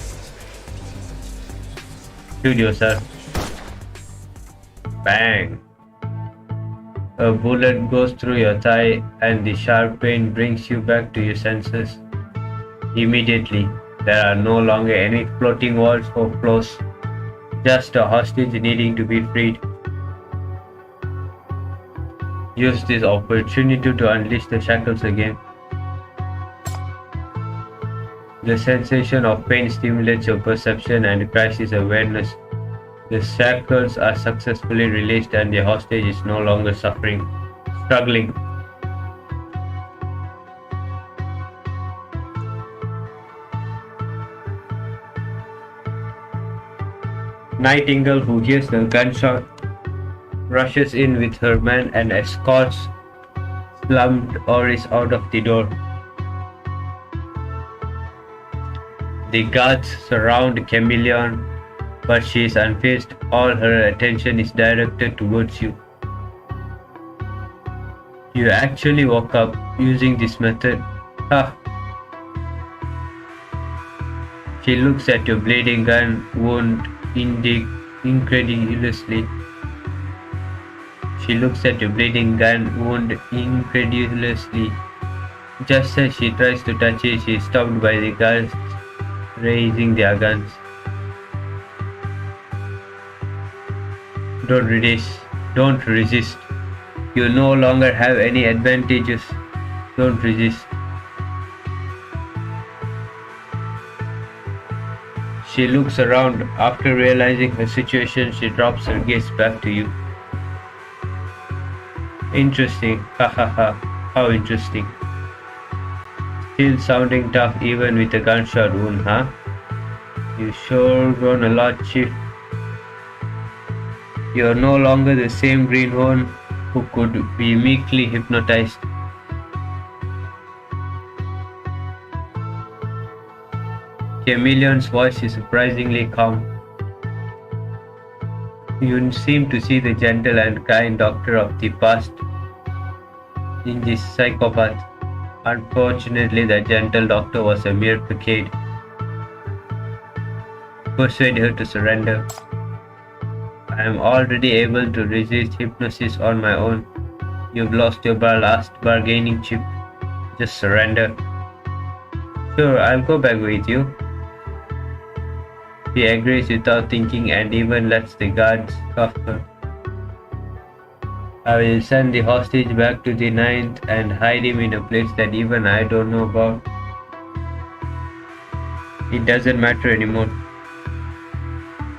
Shoot yourself. Bang! A bullet goes through your thigh and the sharp pain brings you back to your senses. Immediately, there are no longer any floating walls or floors, just a hostage needing to be freed. Use this opportunity to unleash the shackles again. The sensation of pain stimulates your perception and crisis awareness. The shackles are successfully released and the hostage is no longer struggling. Nightingale, who hears the gunshot, rushes in with her men and escorts slumped Oris out of the door. The guards surround Chameleon, but she is unfazed. All her attention is directed towards you. You actually woke up using this method. Ha! She looks at your bleeding gun wound incredulously. Just as she tries to touch it, she is stopped by the guards raising their guns. Don't resist. Don't resist. You no longer have any advantages. Don't resist. She looks around. After realizing her situation, she drops her gaze back to you. Interesting. Ha ha ha. How interesting. Still sounding tough even with a gunshot wound, huh? You sure grown a lot, Chief. You're no longer the same greenhorn who could be meekly hypnotized. Chameleon's voice is surprisingly calm. You seem to see the gentle and kind doctor of the past in this psychopath. Unfortunately, the gentle doctor was a mere facade. Persuade her to surrender. I am already able to resist hypnosis on my own. You've lost your last bargaining chip. Just surrender. Sure, I'll go back with you. He agrees without thinking and even lets the guards cuff her. I will send the hostage back to the 9th and hide him in a place that even I don't know about. It doesn't matter anymore.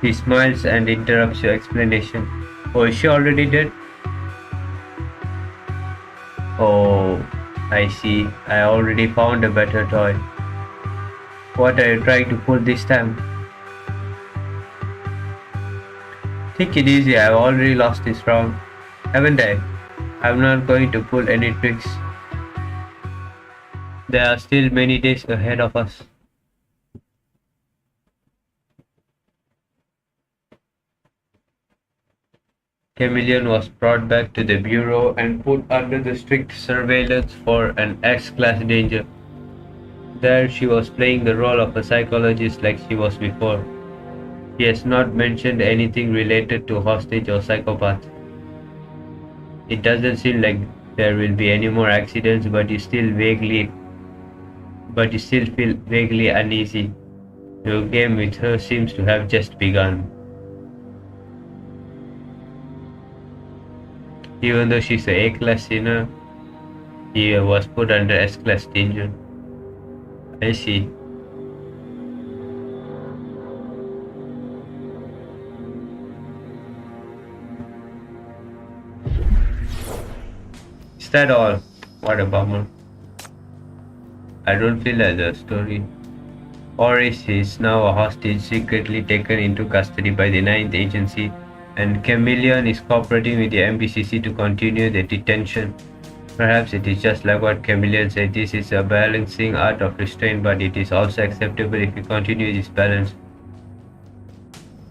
He smiles and interrupts your explanation. Oh, is she already dead? Oh, I see. I already found a better toy. What are you trying to pull this time? Take it easy, I've already lost this round, haven't I? I'm not going to pull any tricks. There are still many days ahead of us. Chameleon was brought back to the bureau and put under the strict surveillance for an X-class danger. There she was playing the role of a psychologist like she was before. He has not mentioned anything related to hostage or psychopath. It doesn't seem like there will be any more accidents, but you still feel vaguely uneasy. Your game with her seems to have just begun. Even though she's a A-class sinner, he was put under S-class danger. I see. Is that all? What a bummer. I don't feel like the story. Oris is now a hostage secretly taken into custody by the 9th agency, and Chameleon is cooperating with the MBCC to continue the detention. Perhaps it is just like what Chameleon said, this is a balancing art of restraint, but it is also acceptable if you continue this balance.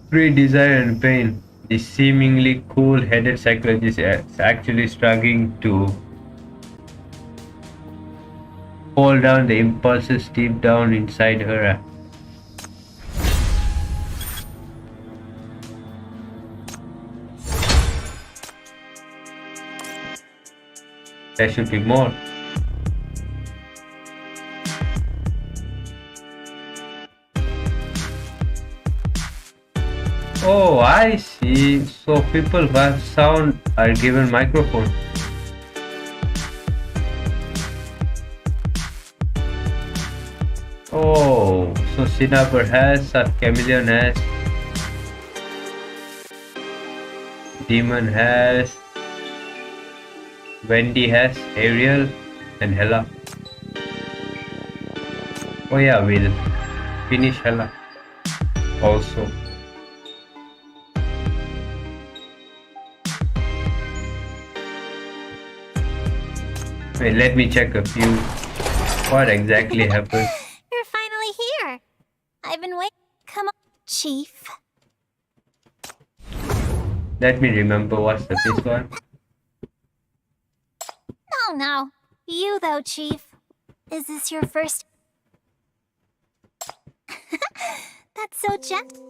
Great desire and pain. The seemingly cool-headed psychologist is actually struggling to hold down the impulses deep down inside her. There should be more. Oh, I see. So people who have sound are given microphone. Oh, so Cinnabar has, Chameleon has, Demon has, Wendy has, Ariel, and Hella. Oh yeah, we'll finish Hella also. Wait, let me check a few. What exactly happened? You're finally here. I've been waiting. Come on, Chief. Let me remember what's the this one. No. You though, Chief. Is this your first? That's so gentle.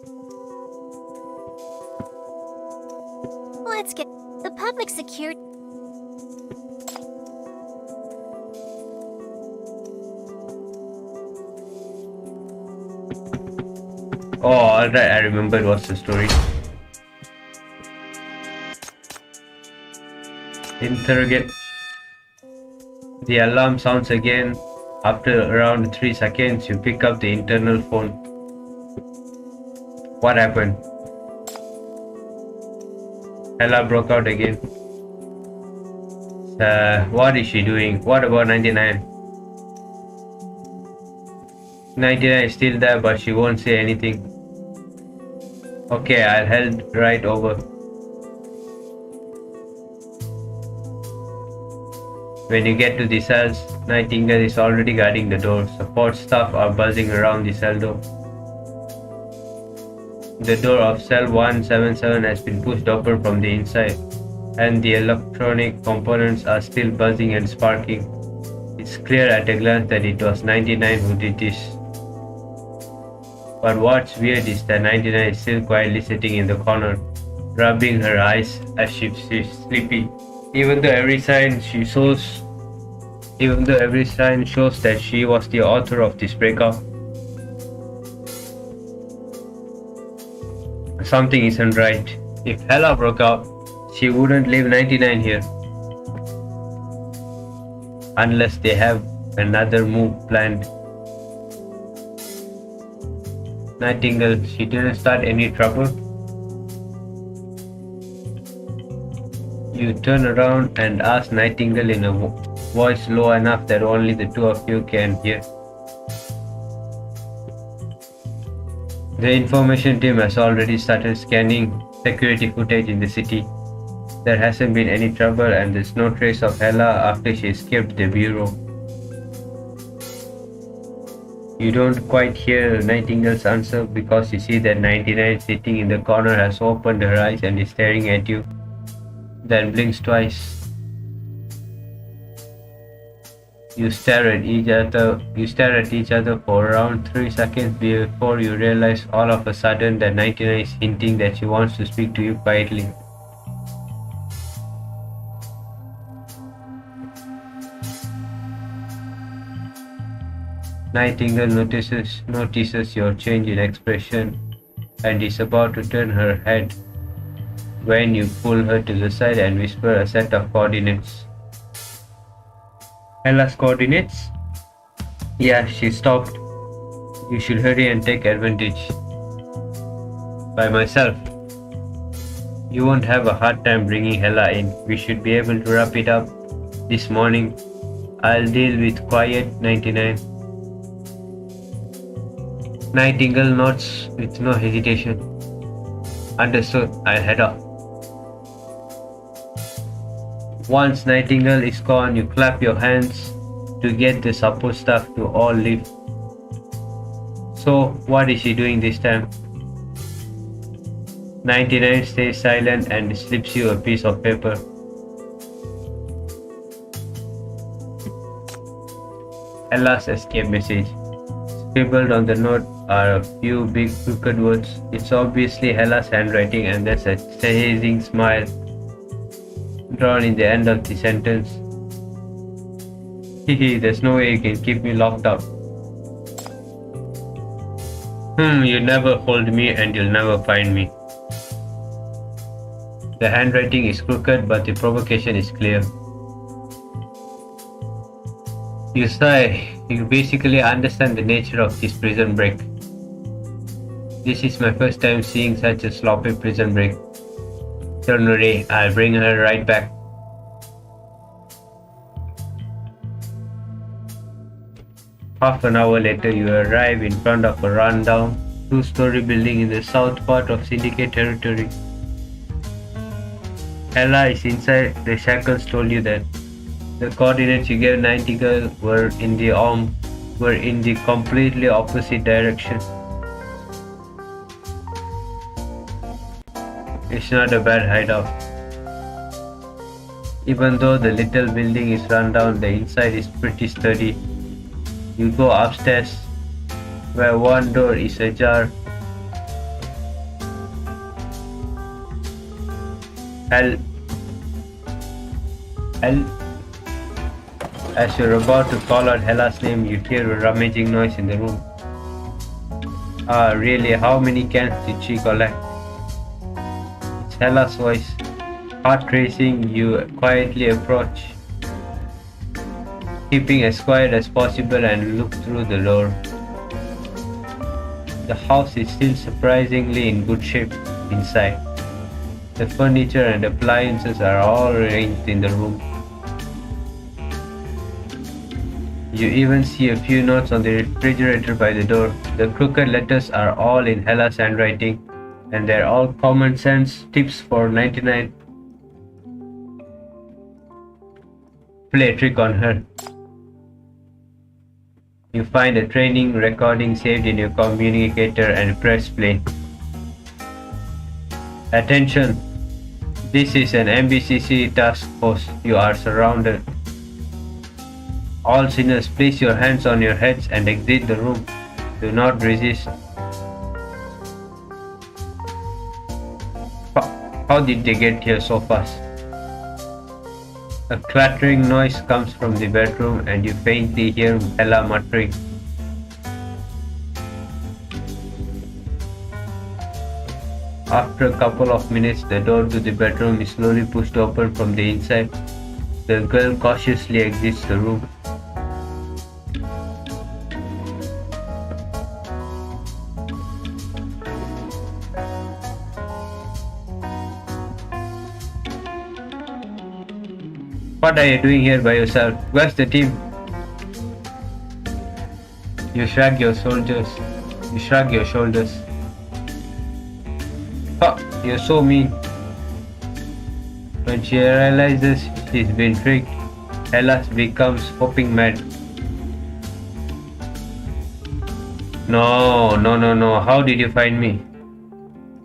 Let's get the public security. Oh, alright, I remembered what's the story. Interrogate. The alarm sounds again. After around 3 seconds, you pick up the internal phone. What happened? Ella broke out again. What is she doing? What about 99? 99 is still there, but she won't say anything. Okay, I'll head right over. When you get to the cells, Nightingale is already guarding the door. Support staff are buzzing around the cell door. The door of cell 177 has been pushed open from the inside, and the electronic components are still buzzing and sparking. It's clear at a glance that it was 99 who did this. But what's weird is that 99 is still quietly sitting in the corner, rubbing her eyes as if she's sleepy. Even though every sign shows that she was the author of this breakout, something isn't right. If Hella broke out, she wouldn't leave 99 here. Unless they have another move planned. Nightingale, she didn't start any trouble. You turn around and ask Nightingale in a voice low enough that only the two of you can hear. The information team has already started scanning security footage in the city. There hasn't been any trouble and there's no trace of Hella after she escaped the bureau. You don't quite hear Nightingale's answer because you see that 99 sitting in the corner has opened her eyes and is staring at you. Then blinks twice. You stare at each other for around 3 seconds before you realize all of a sudden that 99 is hinting that she wants to speak to you quietly. Nightingale notices your change in expression and is about to turn her head when you pull her to the side and whisper a set of coordinates. Ella's coordinates? Yeah, she stopped. You should hurry and take advantage. By myself. You won't have a hard time bringing Hella in. We should be able to wrap it up this morning. I'll deal with quiet 99. Nightingale nods with no hesitation. Understood, I'll head off. Once Nightingale is gone, you clap your hands to get the support staff to all leave. So, what is she doing this time? 99 stays silent and slips you a piece of paper. Ella's escape message. Scribbled on the note are a few big crooked words. It's obviously Hella's handwriting and there's a teasing smile drawn in the end of the sentence. Hehe, there's no way you can keep me locked up. You never hold me and you'll never find me. The handwriting is crooked but the provocation is clear. You sigh. You basically understand the nature of this prison break. This is my first time seeing such a sloppy prison break. Don't worry, I'll bring her right back. Half an hour later, you arrive in front of a rundown two-story building in the south part of Syndicate territory. Ella is inside. The Shackles told you that. The coordinates you gave Nightingale were in the completely opposite direction. It's not a bad hideout. Even though the little building is run down, the inside is pretty sturdy. You go upstairs, where one door is ajar. As you're about to call out Hella's name, you hear a rummaging noise in the room. Ah, really? How many cans did she collect? It's Hella's voice. Heart racing, you quietly approach, keeping as quiet as possible, and look through the door. The house is still surprisingly in good shape inside. The furniture and appliances are all arranged in the room. You even see a few notes on the refrigerator by the door. The crooked letters are all in Hella's handwriting, and they're all common sense tips for 99. Play a trick on her. You find a training recording saved in your communicator and press play. Attention! This is an MBCC task force. You are surrounded. All sinners, place your hands on your heads and exit the room. Do not resist. How did they get here so fast? A clattering noise comes from the bedroom and you faintly hear Hella muttering. After a couple of minutes, the door to the bedroom is slowly pushed open from the inside. The girl cautiously exits the room. What are you doing here by yourself? Where's the team? You shrug your shoulders. Oh, you're so mean. When she realizes she's been tricked, Ella becomes hopping mad. No. How did you find me?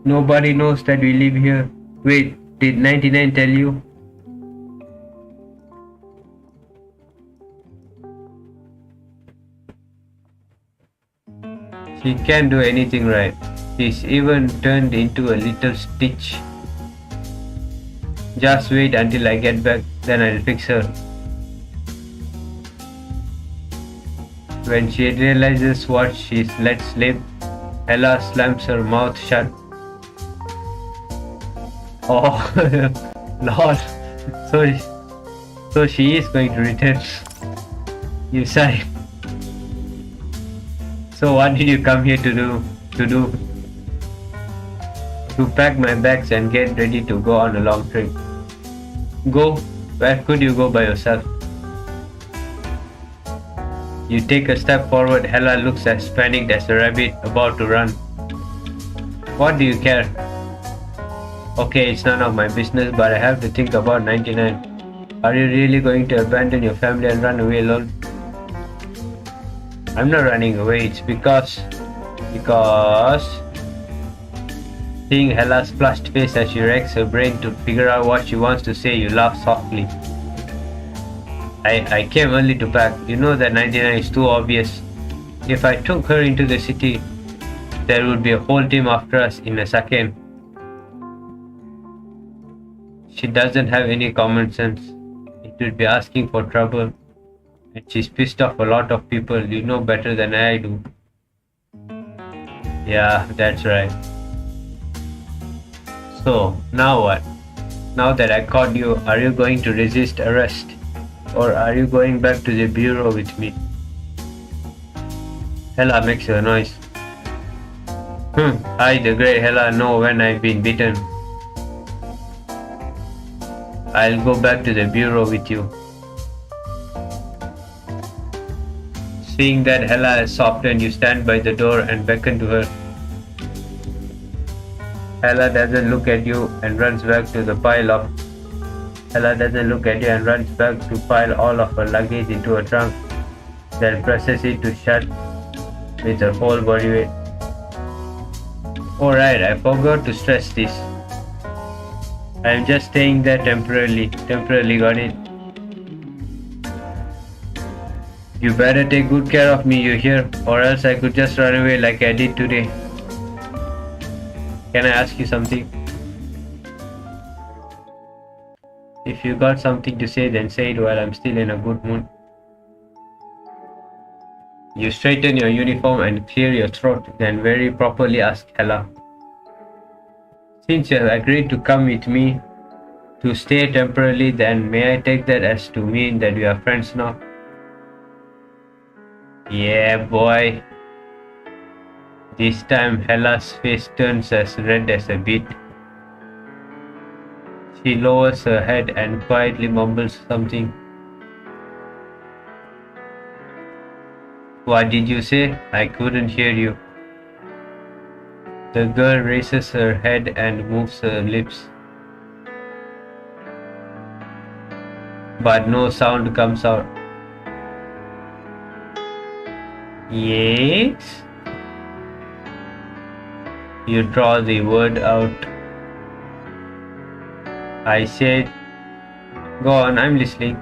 Nobody knows that we live here. Wait, did 99 tell you? She can't do anything right. She's even turned into a little stitch. Just wait until I get back, then I'll fix her. When she realizes what she's let slip, Ella slams her mouth shut. Oh, Lord. So she is going to return. You sigh. So what did you come here to do? To pack my bags and get ready to go on a long trip. Go? Where could you go by yourself? You take a step forward. Hella looks as panicked as a rabbit about to run. What do you care? Okay, it's none of my business, but I have to think about 99. Are you really going to abandon your family and run away alone? I'm not running away, it's because seeing Hella's flushed face as she racks her brain to figure out what she wants to say, you laugh softly. I came early to pack. You know that 99 is too obvious. If I took her into the city, there would be a whole team after us in a second. She doesn't have any common sense. It would be asking for trouble. And she's pissed off a lot of people. You know better than I do. Yeah, that's right. So, now what? Now that I caught you, are you going to resist arrest? Or are you going back to the bureau with me? Hella makes a noise. I, the grey Hella, know when I've been beaten. I'll go back to the bureau with you. Seeing that Hella has softened, you stand by the door and beckon to her. Hella doesn't look at you and runs back to pile all of her luggage into a trunk, then presses it to shut with her whole body weight. Oh right, I forgot to stress this. I'm just staying there temporarily, got it? You better take good care of me, you hear? Or else I could just run away like I did today. Can I ask you something? If you got something to say, then say it while I'm still in a good mood. You straighten your uniform and clear your throat, then very properly ask Hella. Since you have agreed to come with me to stay temporarily, then may I take that as to mean that we are friends now? Yeah, boy. This time Hella's face turns as red as a beet. She lowers her head and quietly mumbles something. What did you say? I couldn't hear you. The girl raises her head and moves her lips. But no sound comes out. Yes? You draw the word out. I said, go on, I'm listening.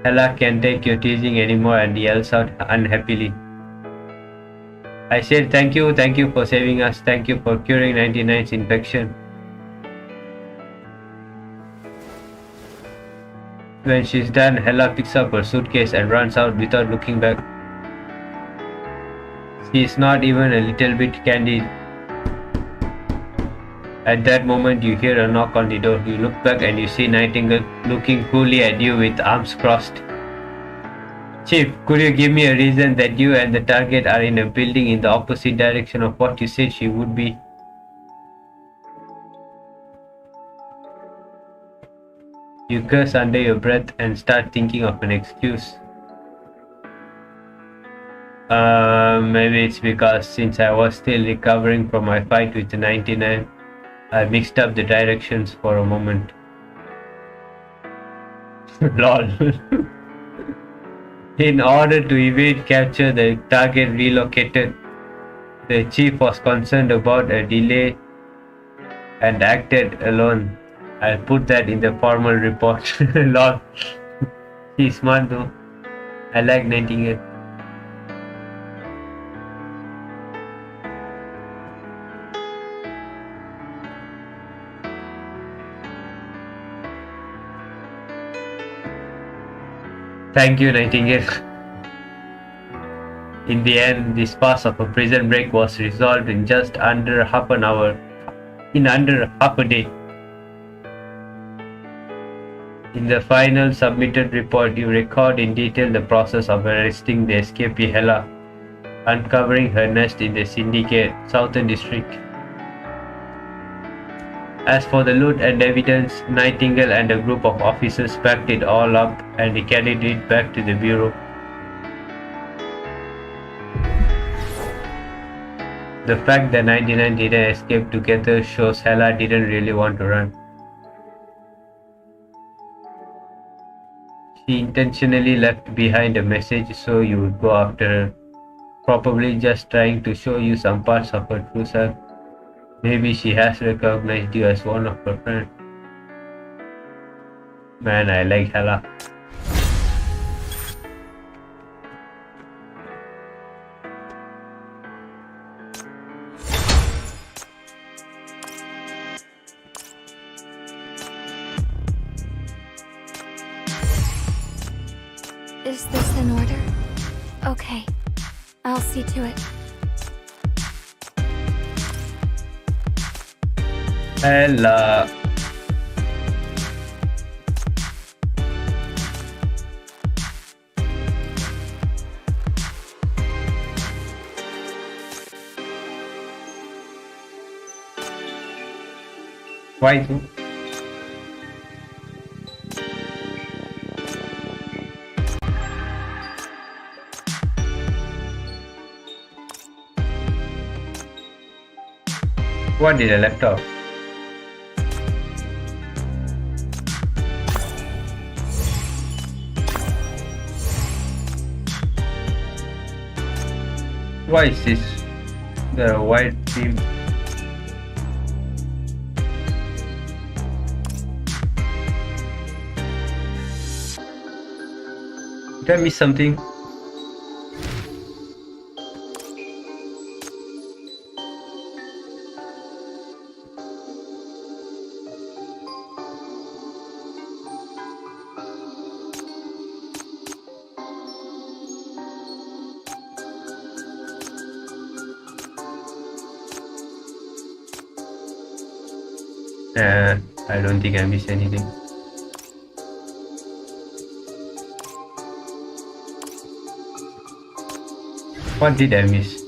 Hella can't take your teasing anymore and yells out unhappily. I said, thank you for saving us, thank you for curing 99's infection. When she's done, Hella picks up her suitcase and runs out without looking back. She's not even a little bit candid. At that moment, you hear a knock on the door. You look back and you see Nightingale looking coolly at you with arms crossed. Chief, could you give me a reason that you and the target are in a building in the opposite direction of what you said she would be? You curse under your breath and start thinking of an excuse. Maybe it's because since I was still recovering from my fight with the 99, I mixed up the directions for a moment. Lol. In order to evade capture, the target relocated. The chief was concerned about a delay and acted alone. I'll put that in the formal report. Lol. He's smart though. I like Nightingale. Thank you, Nightingale. In the end, this pass of a prison break was resolved in just under half an hour. In under half a day. In the final submitted report, you record in detail the process of arresting the escapee Hella, uncovering her nest in the Syndicate Southern District. As for the loot and evidence, Nightingale and a group of officers packed it all up and carried it back to the bureau. The fact that 99 didn't escape together shows Hella didn't really want to run. She intentionally left behind a message so you would go after her, probably just trying to show you some parts of her true self. Maybe she has recognized you as one of her friends. Man, I like Hella. Is this in order? Okay, I'll see to it. Hella. Why so? What did I left off? Why is this the white theme? Did I miss something? I don't think I missed anything. What did I miss?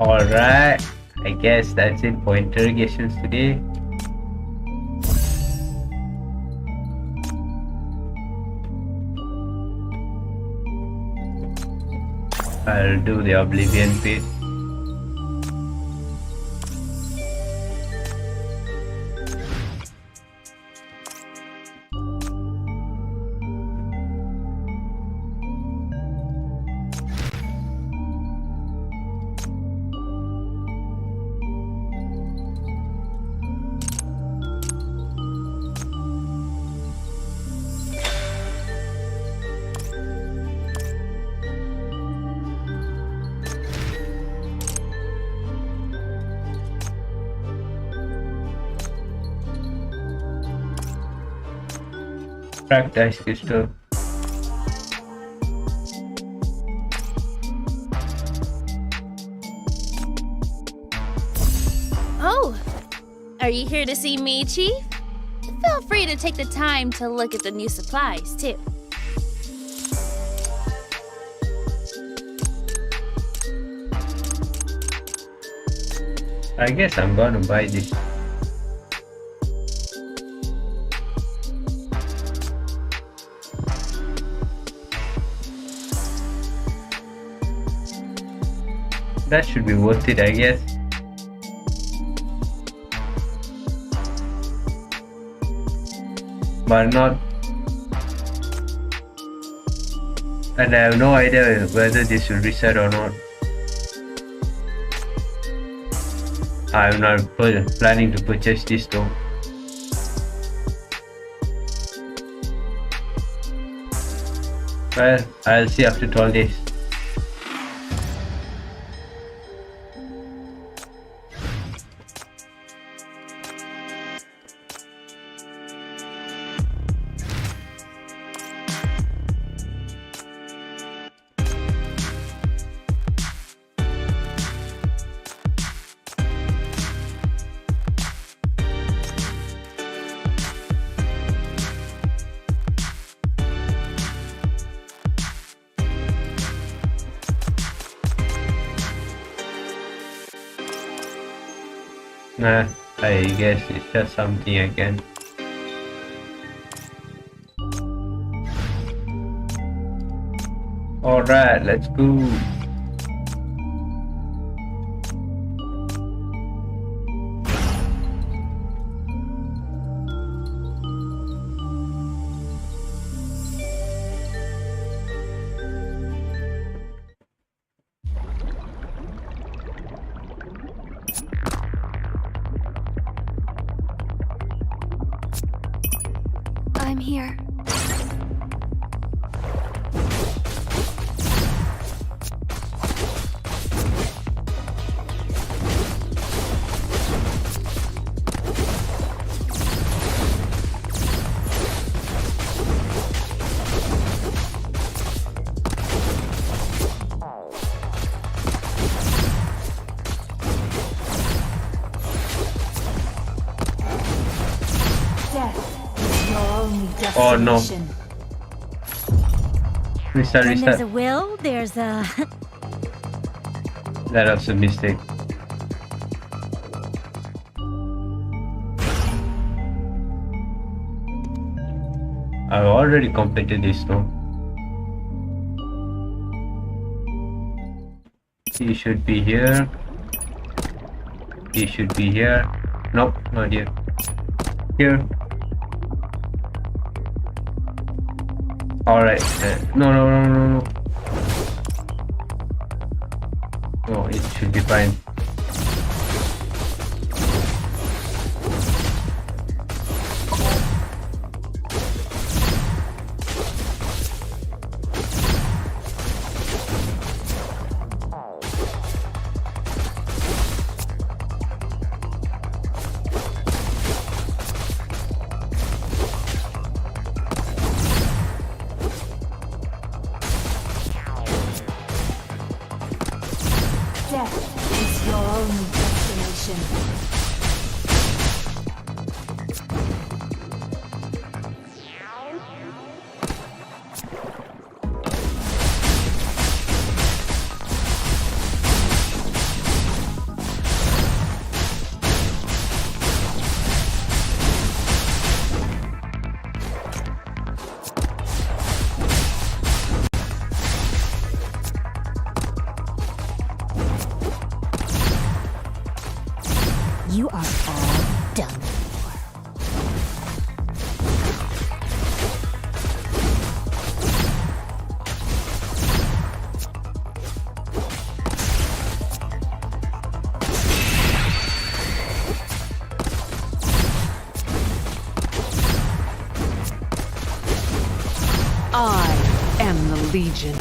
Alright, I guess that's it for interrogations today. I'll do the Oblivion bit. Cracked ice crystal. Oh, are you here to see me, Chief? Feel free to take the time to look at the new supplies, too. I guess I'm gonna buy this. That should be worth it, I guess. But not. And I have no idea whether this will reset or not. I'm not planning to purchase this though. Well, I'll see after 12 days. Nah, I guess it's just something I can. Alright, let's go. I'm here. Oh no. Restart, When there's restart. a will, there's a... That was a mistake. I've already completed this though. He should be here. He should be here. Nope, not here. Here. Alright. No, no, no, no, no. No, it should be fine. Legion.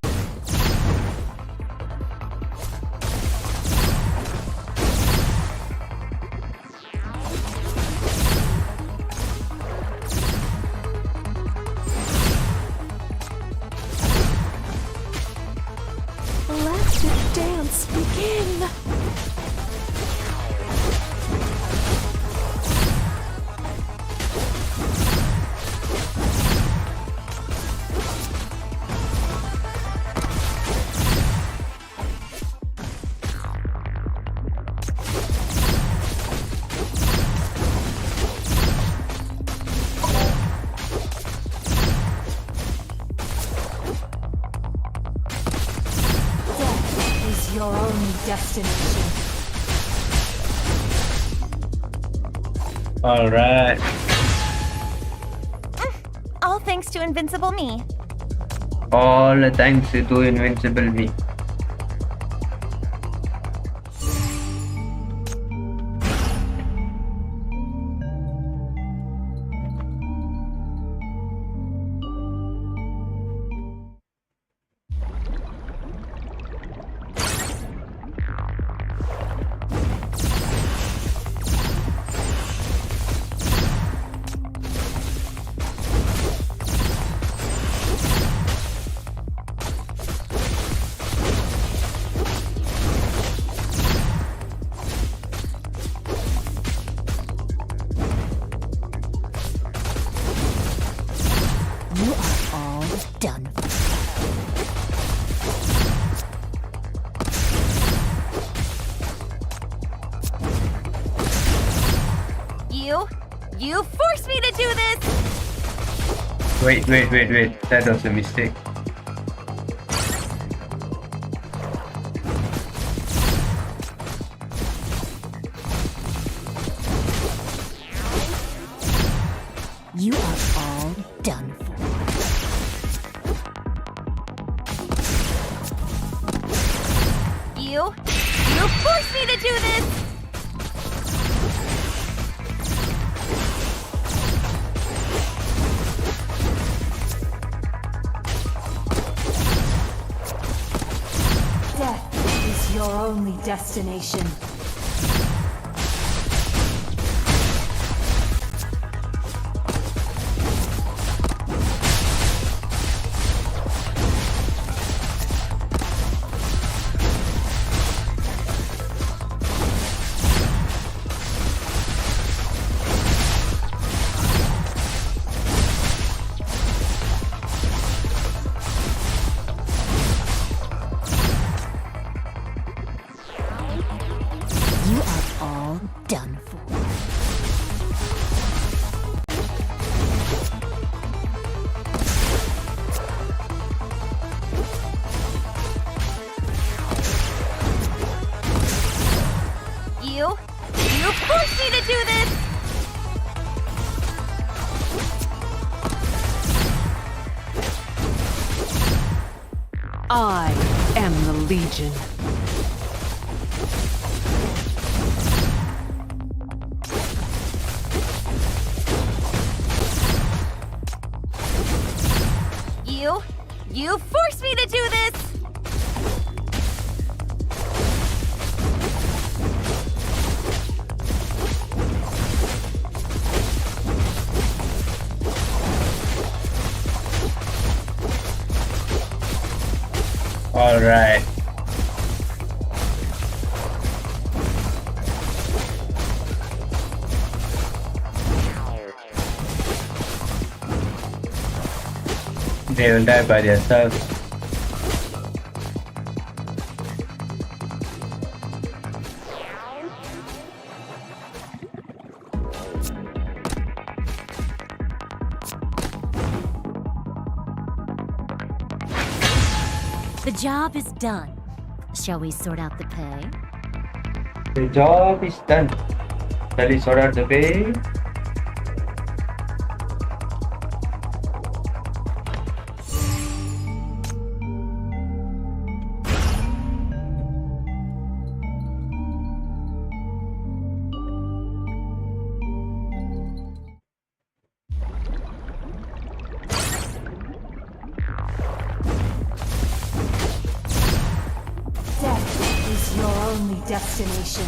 Let the dance begin! Your only destination. Alright. All thanks to Invincible Me. All thanks to Invincible Me. You are all done. You forced me to do this! Wait. That was a mistake. You are all done for. You forced me to do this! Death is your only destination. You are all done for. You forced me to do this! I am the Legion. You forced me to do this! Alright. They will die by themselves. The job is done. Shall we sort out the pay? The job is done. Shall we sort out the pay? only destination.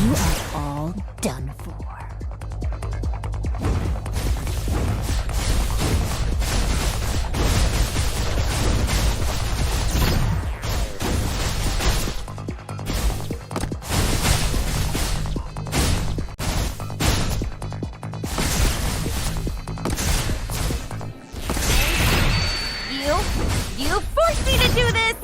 You are all done for. You forced me to do this!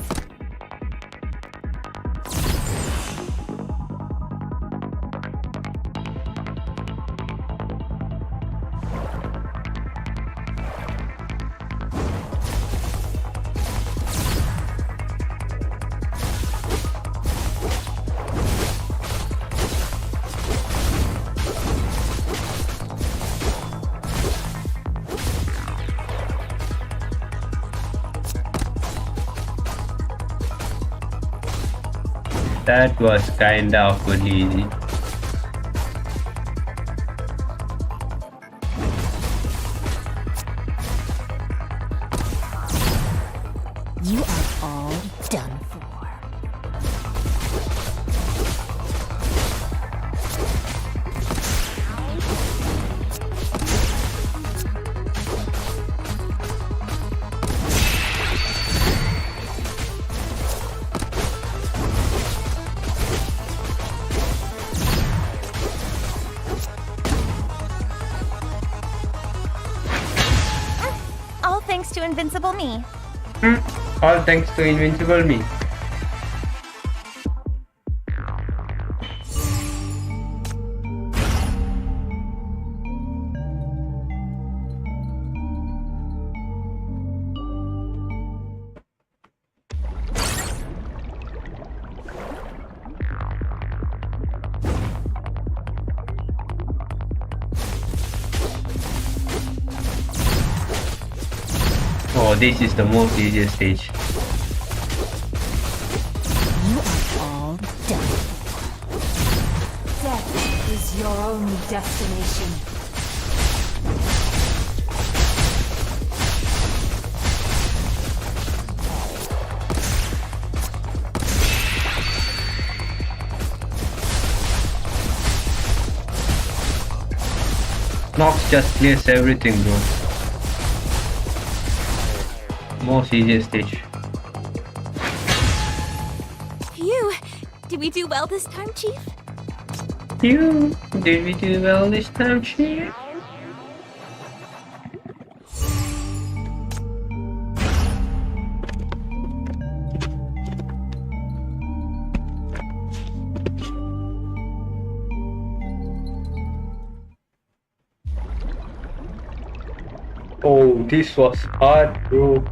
That was kinda awkwardly easy. You are all done for. All thanks to Invincible Me. All thanks to Invincible Me. Oh, this is the most easiest stage. You are all done. Death is your only destination. Nox just clears everything, bro. Most easiest stage. Phew! Did we do well this time, Chief? Did we do well this time, Chief? Oh, this was hard, bro.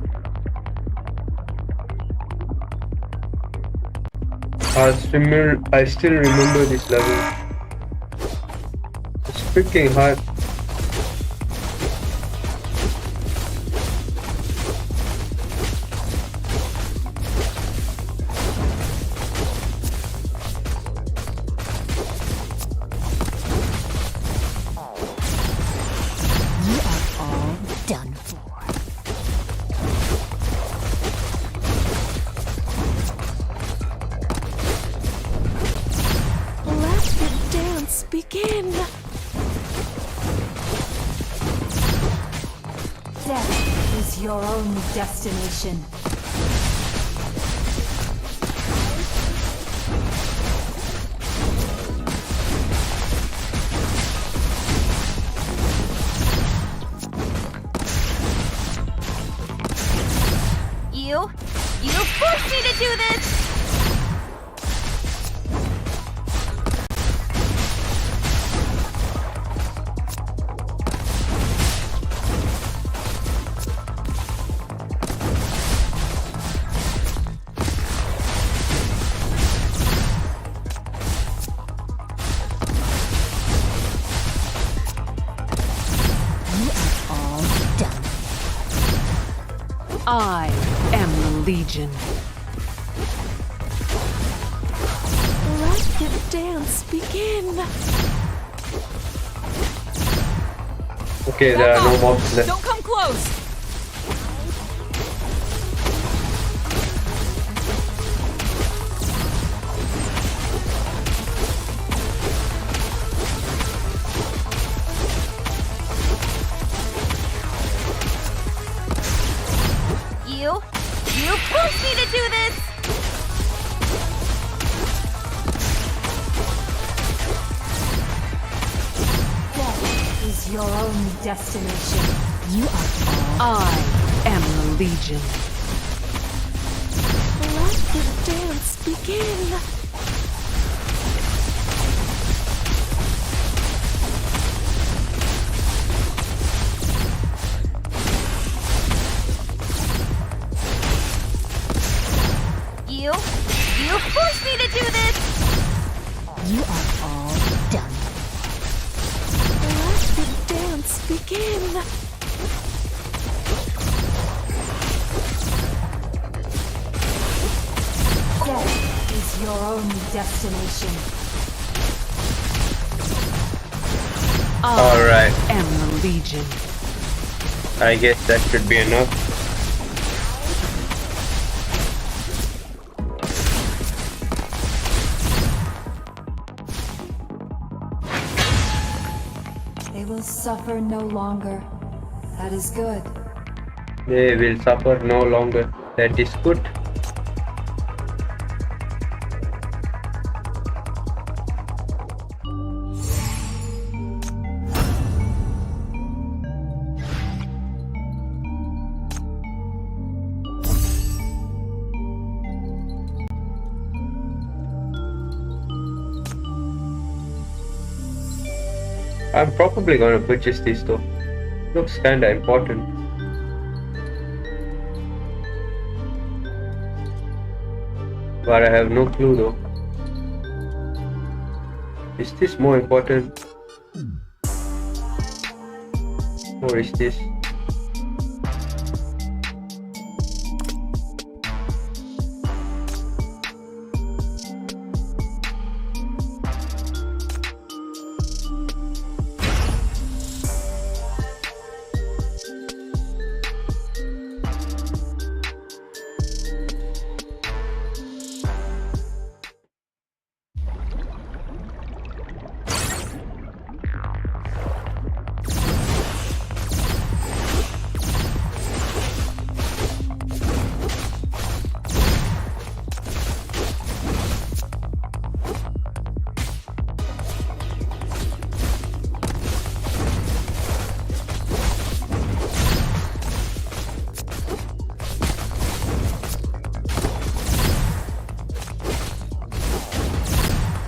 I still remember this level. It's freaking hard. You are all done for. Let the dance begin! Death is your only destination. You forced me to do this! I am the Legion. Let the dance begin. Okay, there are no mobs left. Don't come close. You pushed me to do this! Death is your only destination. You are all. I am the Legion. Let the dance begin. You forced me to do this! You are all done. Let the dance begin. Death is your only destination. Alright, I am the Legion. I guess that should be enough. They will suffer no longer. That is good. They will suffer no longer. That is good. I'm probably gonna purchase this though. Looks kinda important. But I have no clue though. Is this more important? Or is this?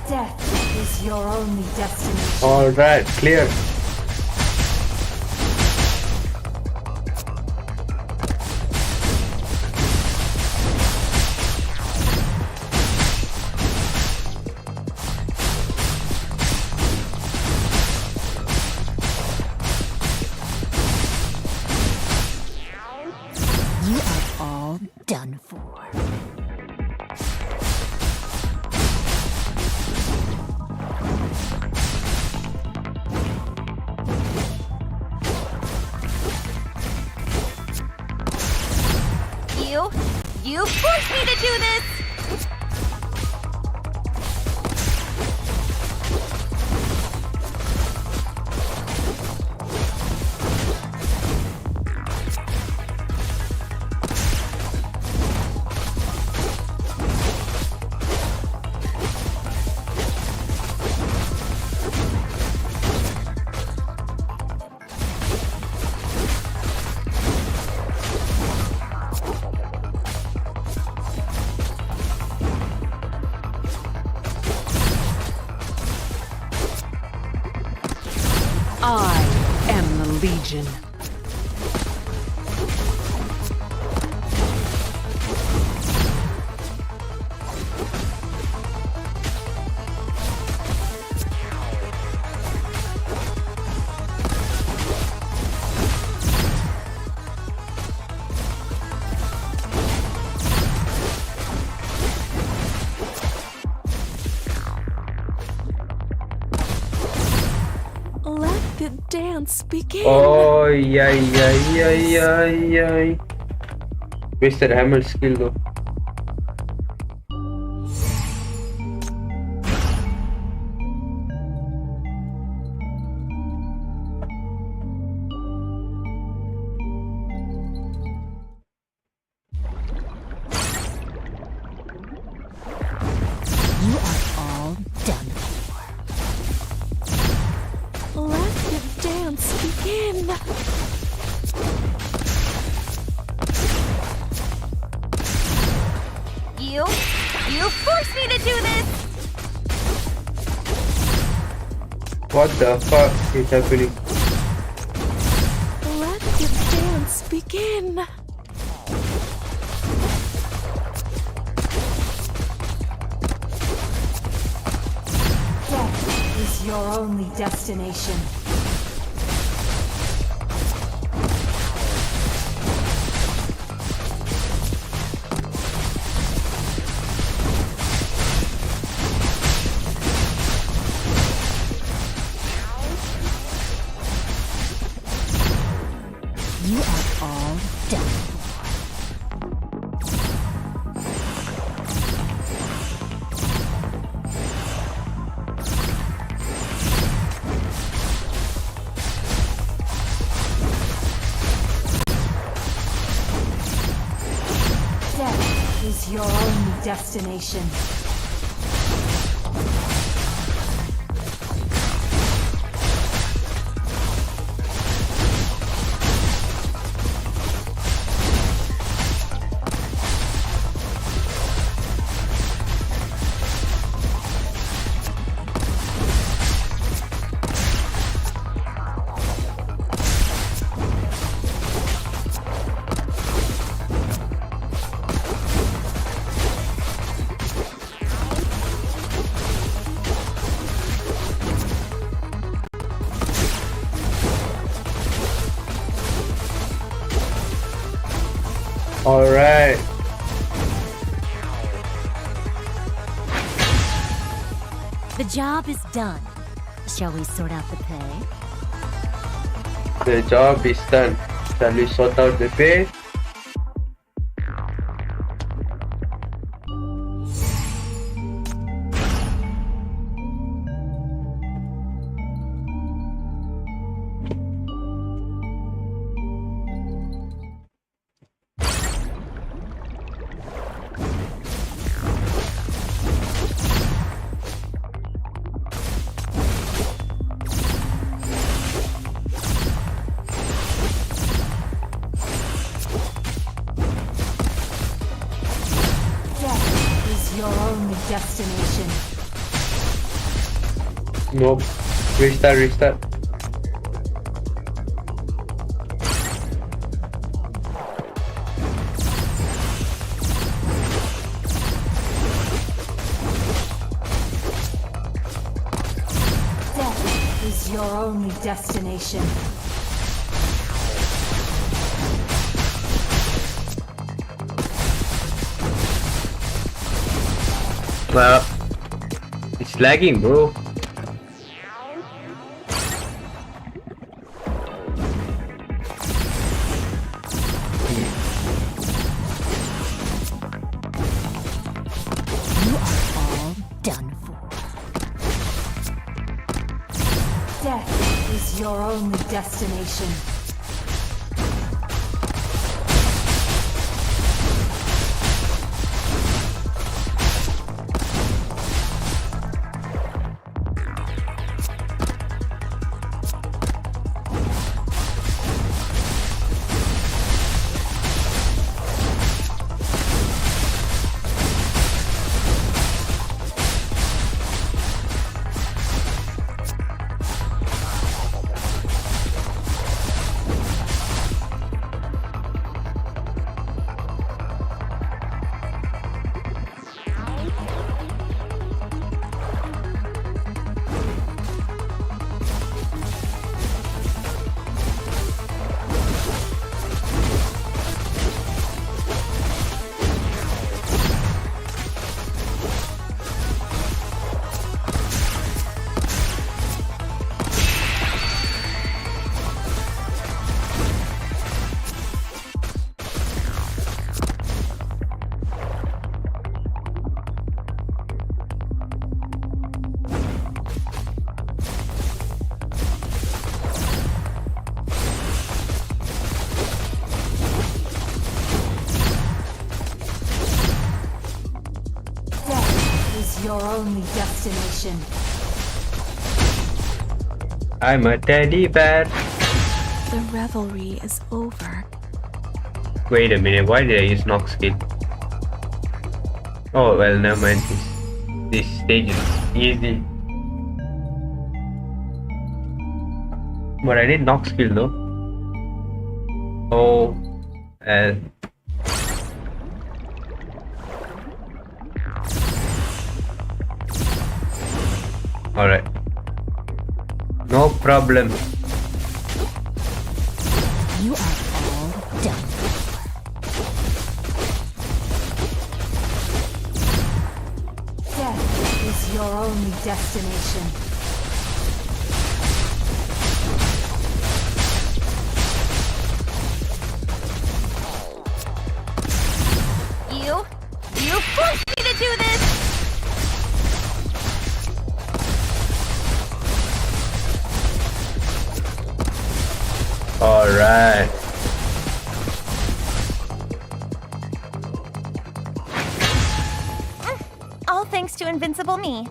Death is your only destination. Alright, clear. You are all done for. You forced me to do this! I am the Legion. the dance begin. Oh, yeah. Wasted hammer skill though. You are all done. Let the dance begin. You forced me to do this! What the fuck is happening? Let the dance begin. Death is your only destination. You are all done. Death is your only destination. Alright. The job is done. Shall we sort out the pay? The job is done. Shall we sort out the pay? Death is your only destination. Nope. Restart. Death is your only destination. Well, it's lagging, bro. You are all done for. Death is your only destination. your only destination. I'm a teddy bear. The revelry is over. Wait a minute, why did I use Nox skill? Oh well, never mind. This stage is easy. But I did Nox skill though. Oh, alright. No problem. You are all done. Death is your only destination. You forced me to do this! Alright. All thanks to invincible me.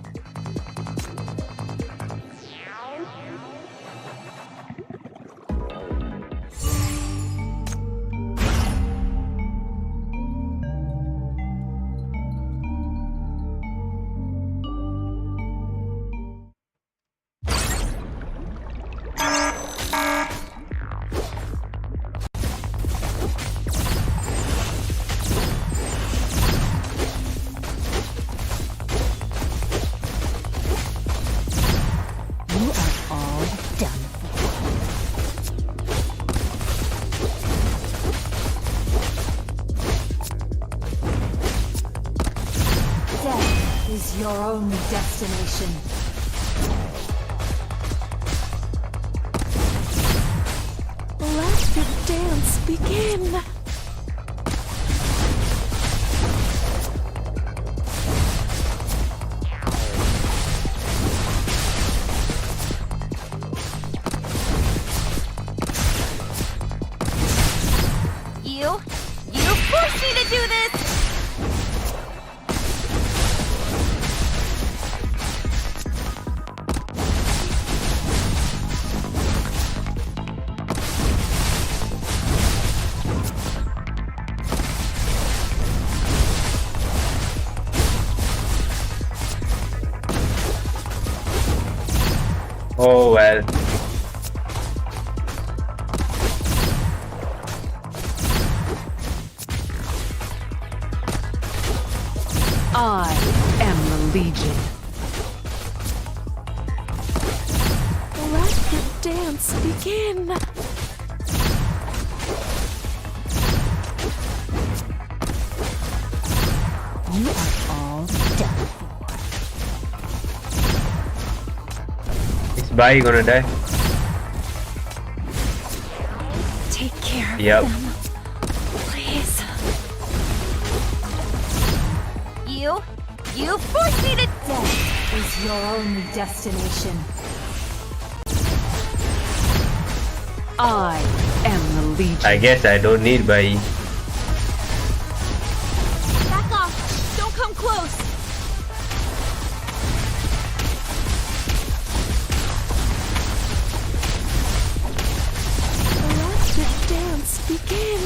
You are all done for. Death is your only destination. Let the dance begin. You forced me to do this! Oh well. I am the Legion. Let the dance begin. You are all done for. Is Bai gonna die? Take care of Yep. them, please. You forced me to... Death is your only destination. I am the Legion. I guess I don't need Bai. Back off! Don't come close! Let the dance begin.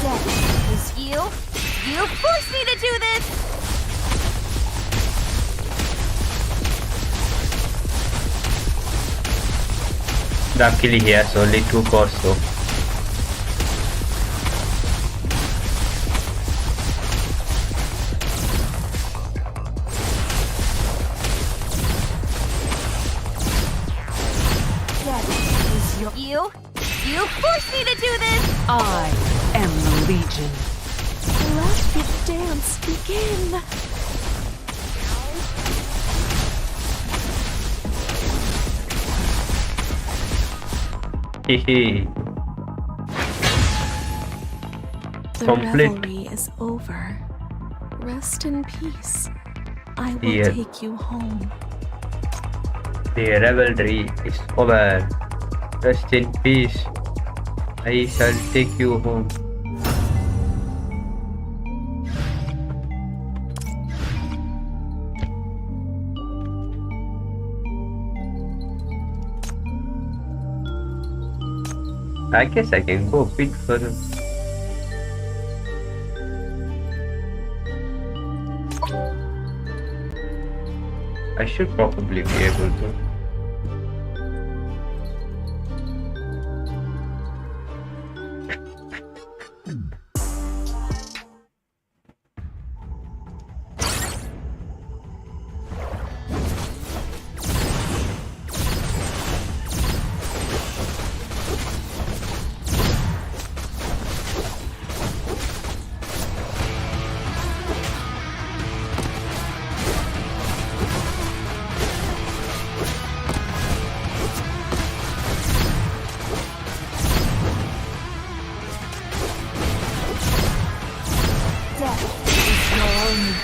Death is You forced me to do this! Luckily he has only 2 cores though. death is your You forced me to do this! I am the Legion. Let the dance begin. Hehe. The Complete. revelry is over. Rest in peace. I will Yeah. take you home. The revelry is over. Rest in peace. I shall take you home. I guess I can go a bit further. I should probably be able to.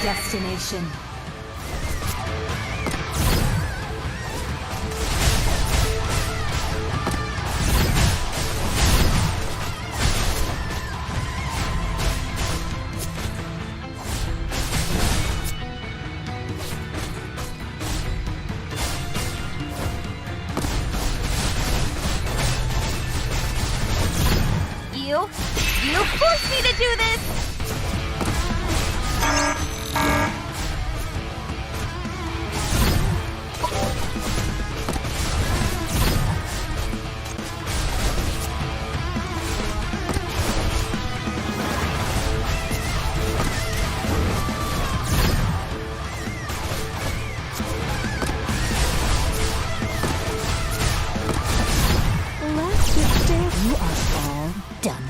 Destination. You forced me to do this! You are all done.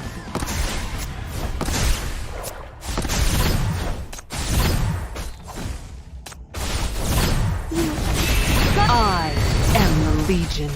I am the Legion.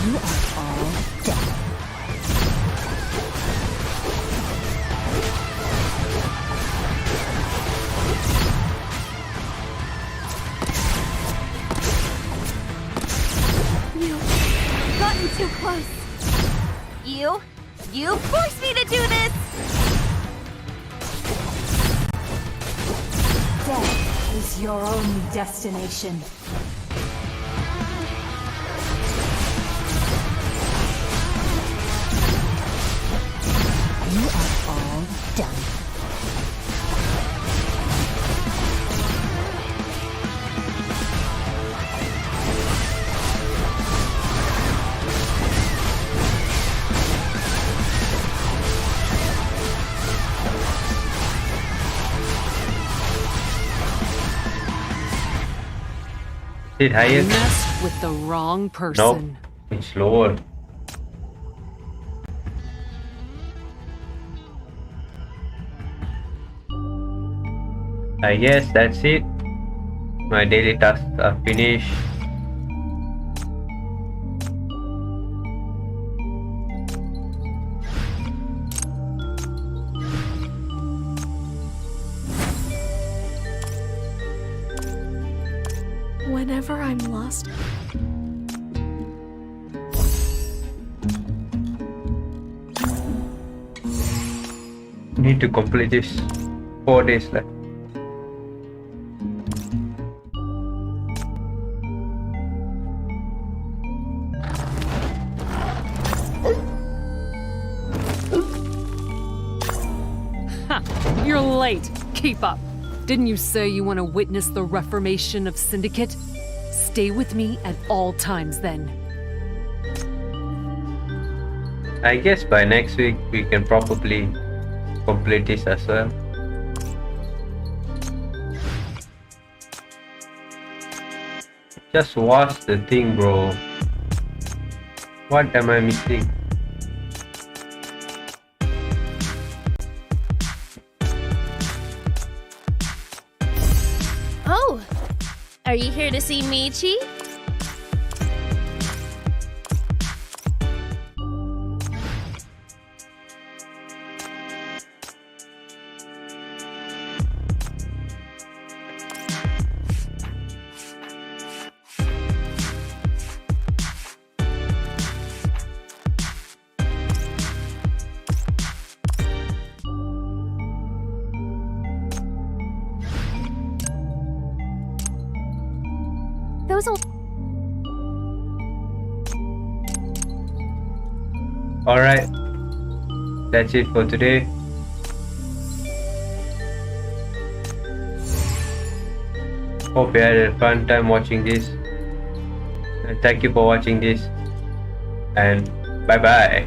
You are all done. Gotten too close. You forced me to do this! Death is your only destination. You are all done. Is it highest? Messed with the wrong person. No, it's lower. I guess that's it. My daily tasks are finished. Whenever I'm lost, Need to complete this. 4 days left. You're late. Keep up. Didn't you say you want to witness the reformation of Syndicate? Stay with me at all times then. I guess by next week we can probably complete this as well. Just watch the thing, bro. What am I missing? Oh, are you here to see me, Chief? Those will. Alright, that's it for today. Hope you had a fun time watching this. And thank you for watching this. And bye bye.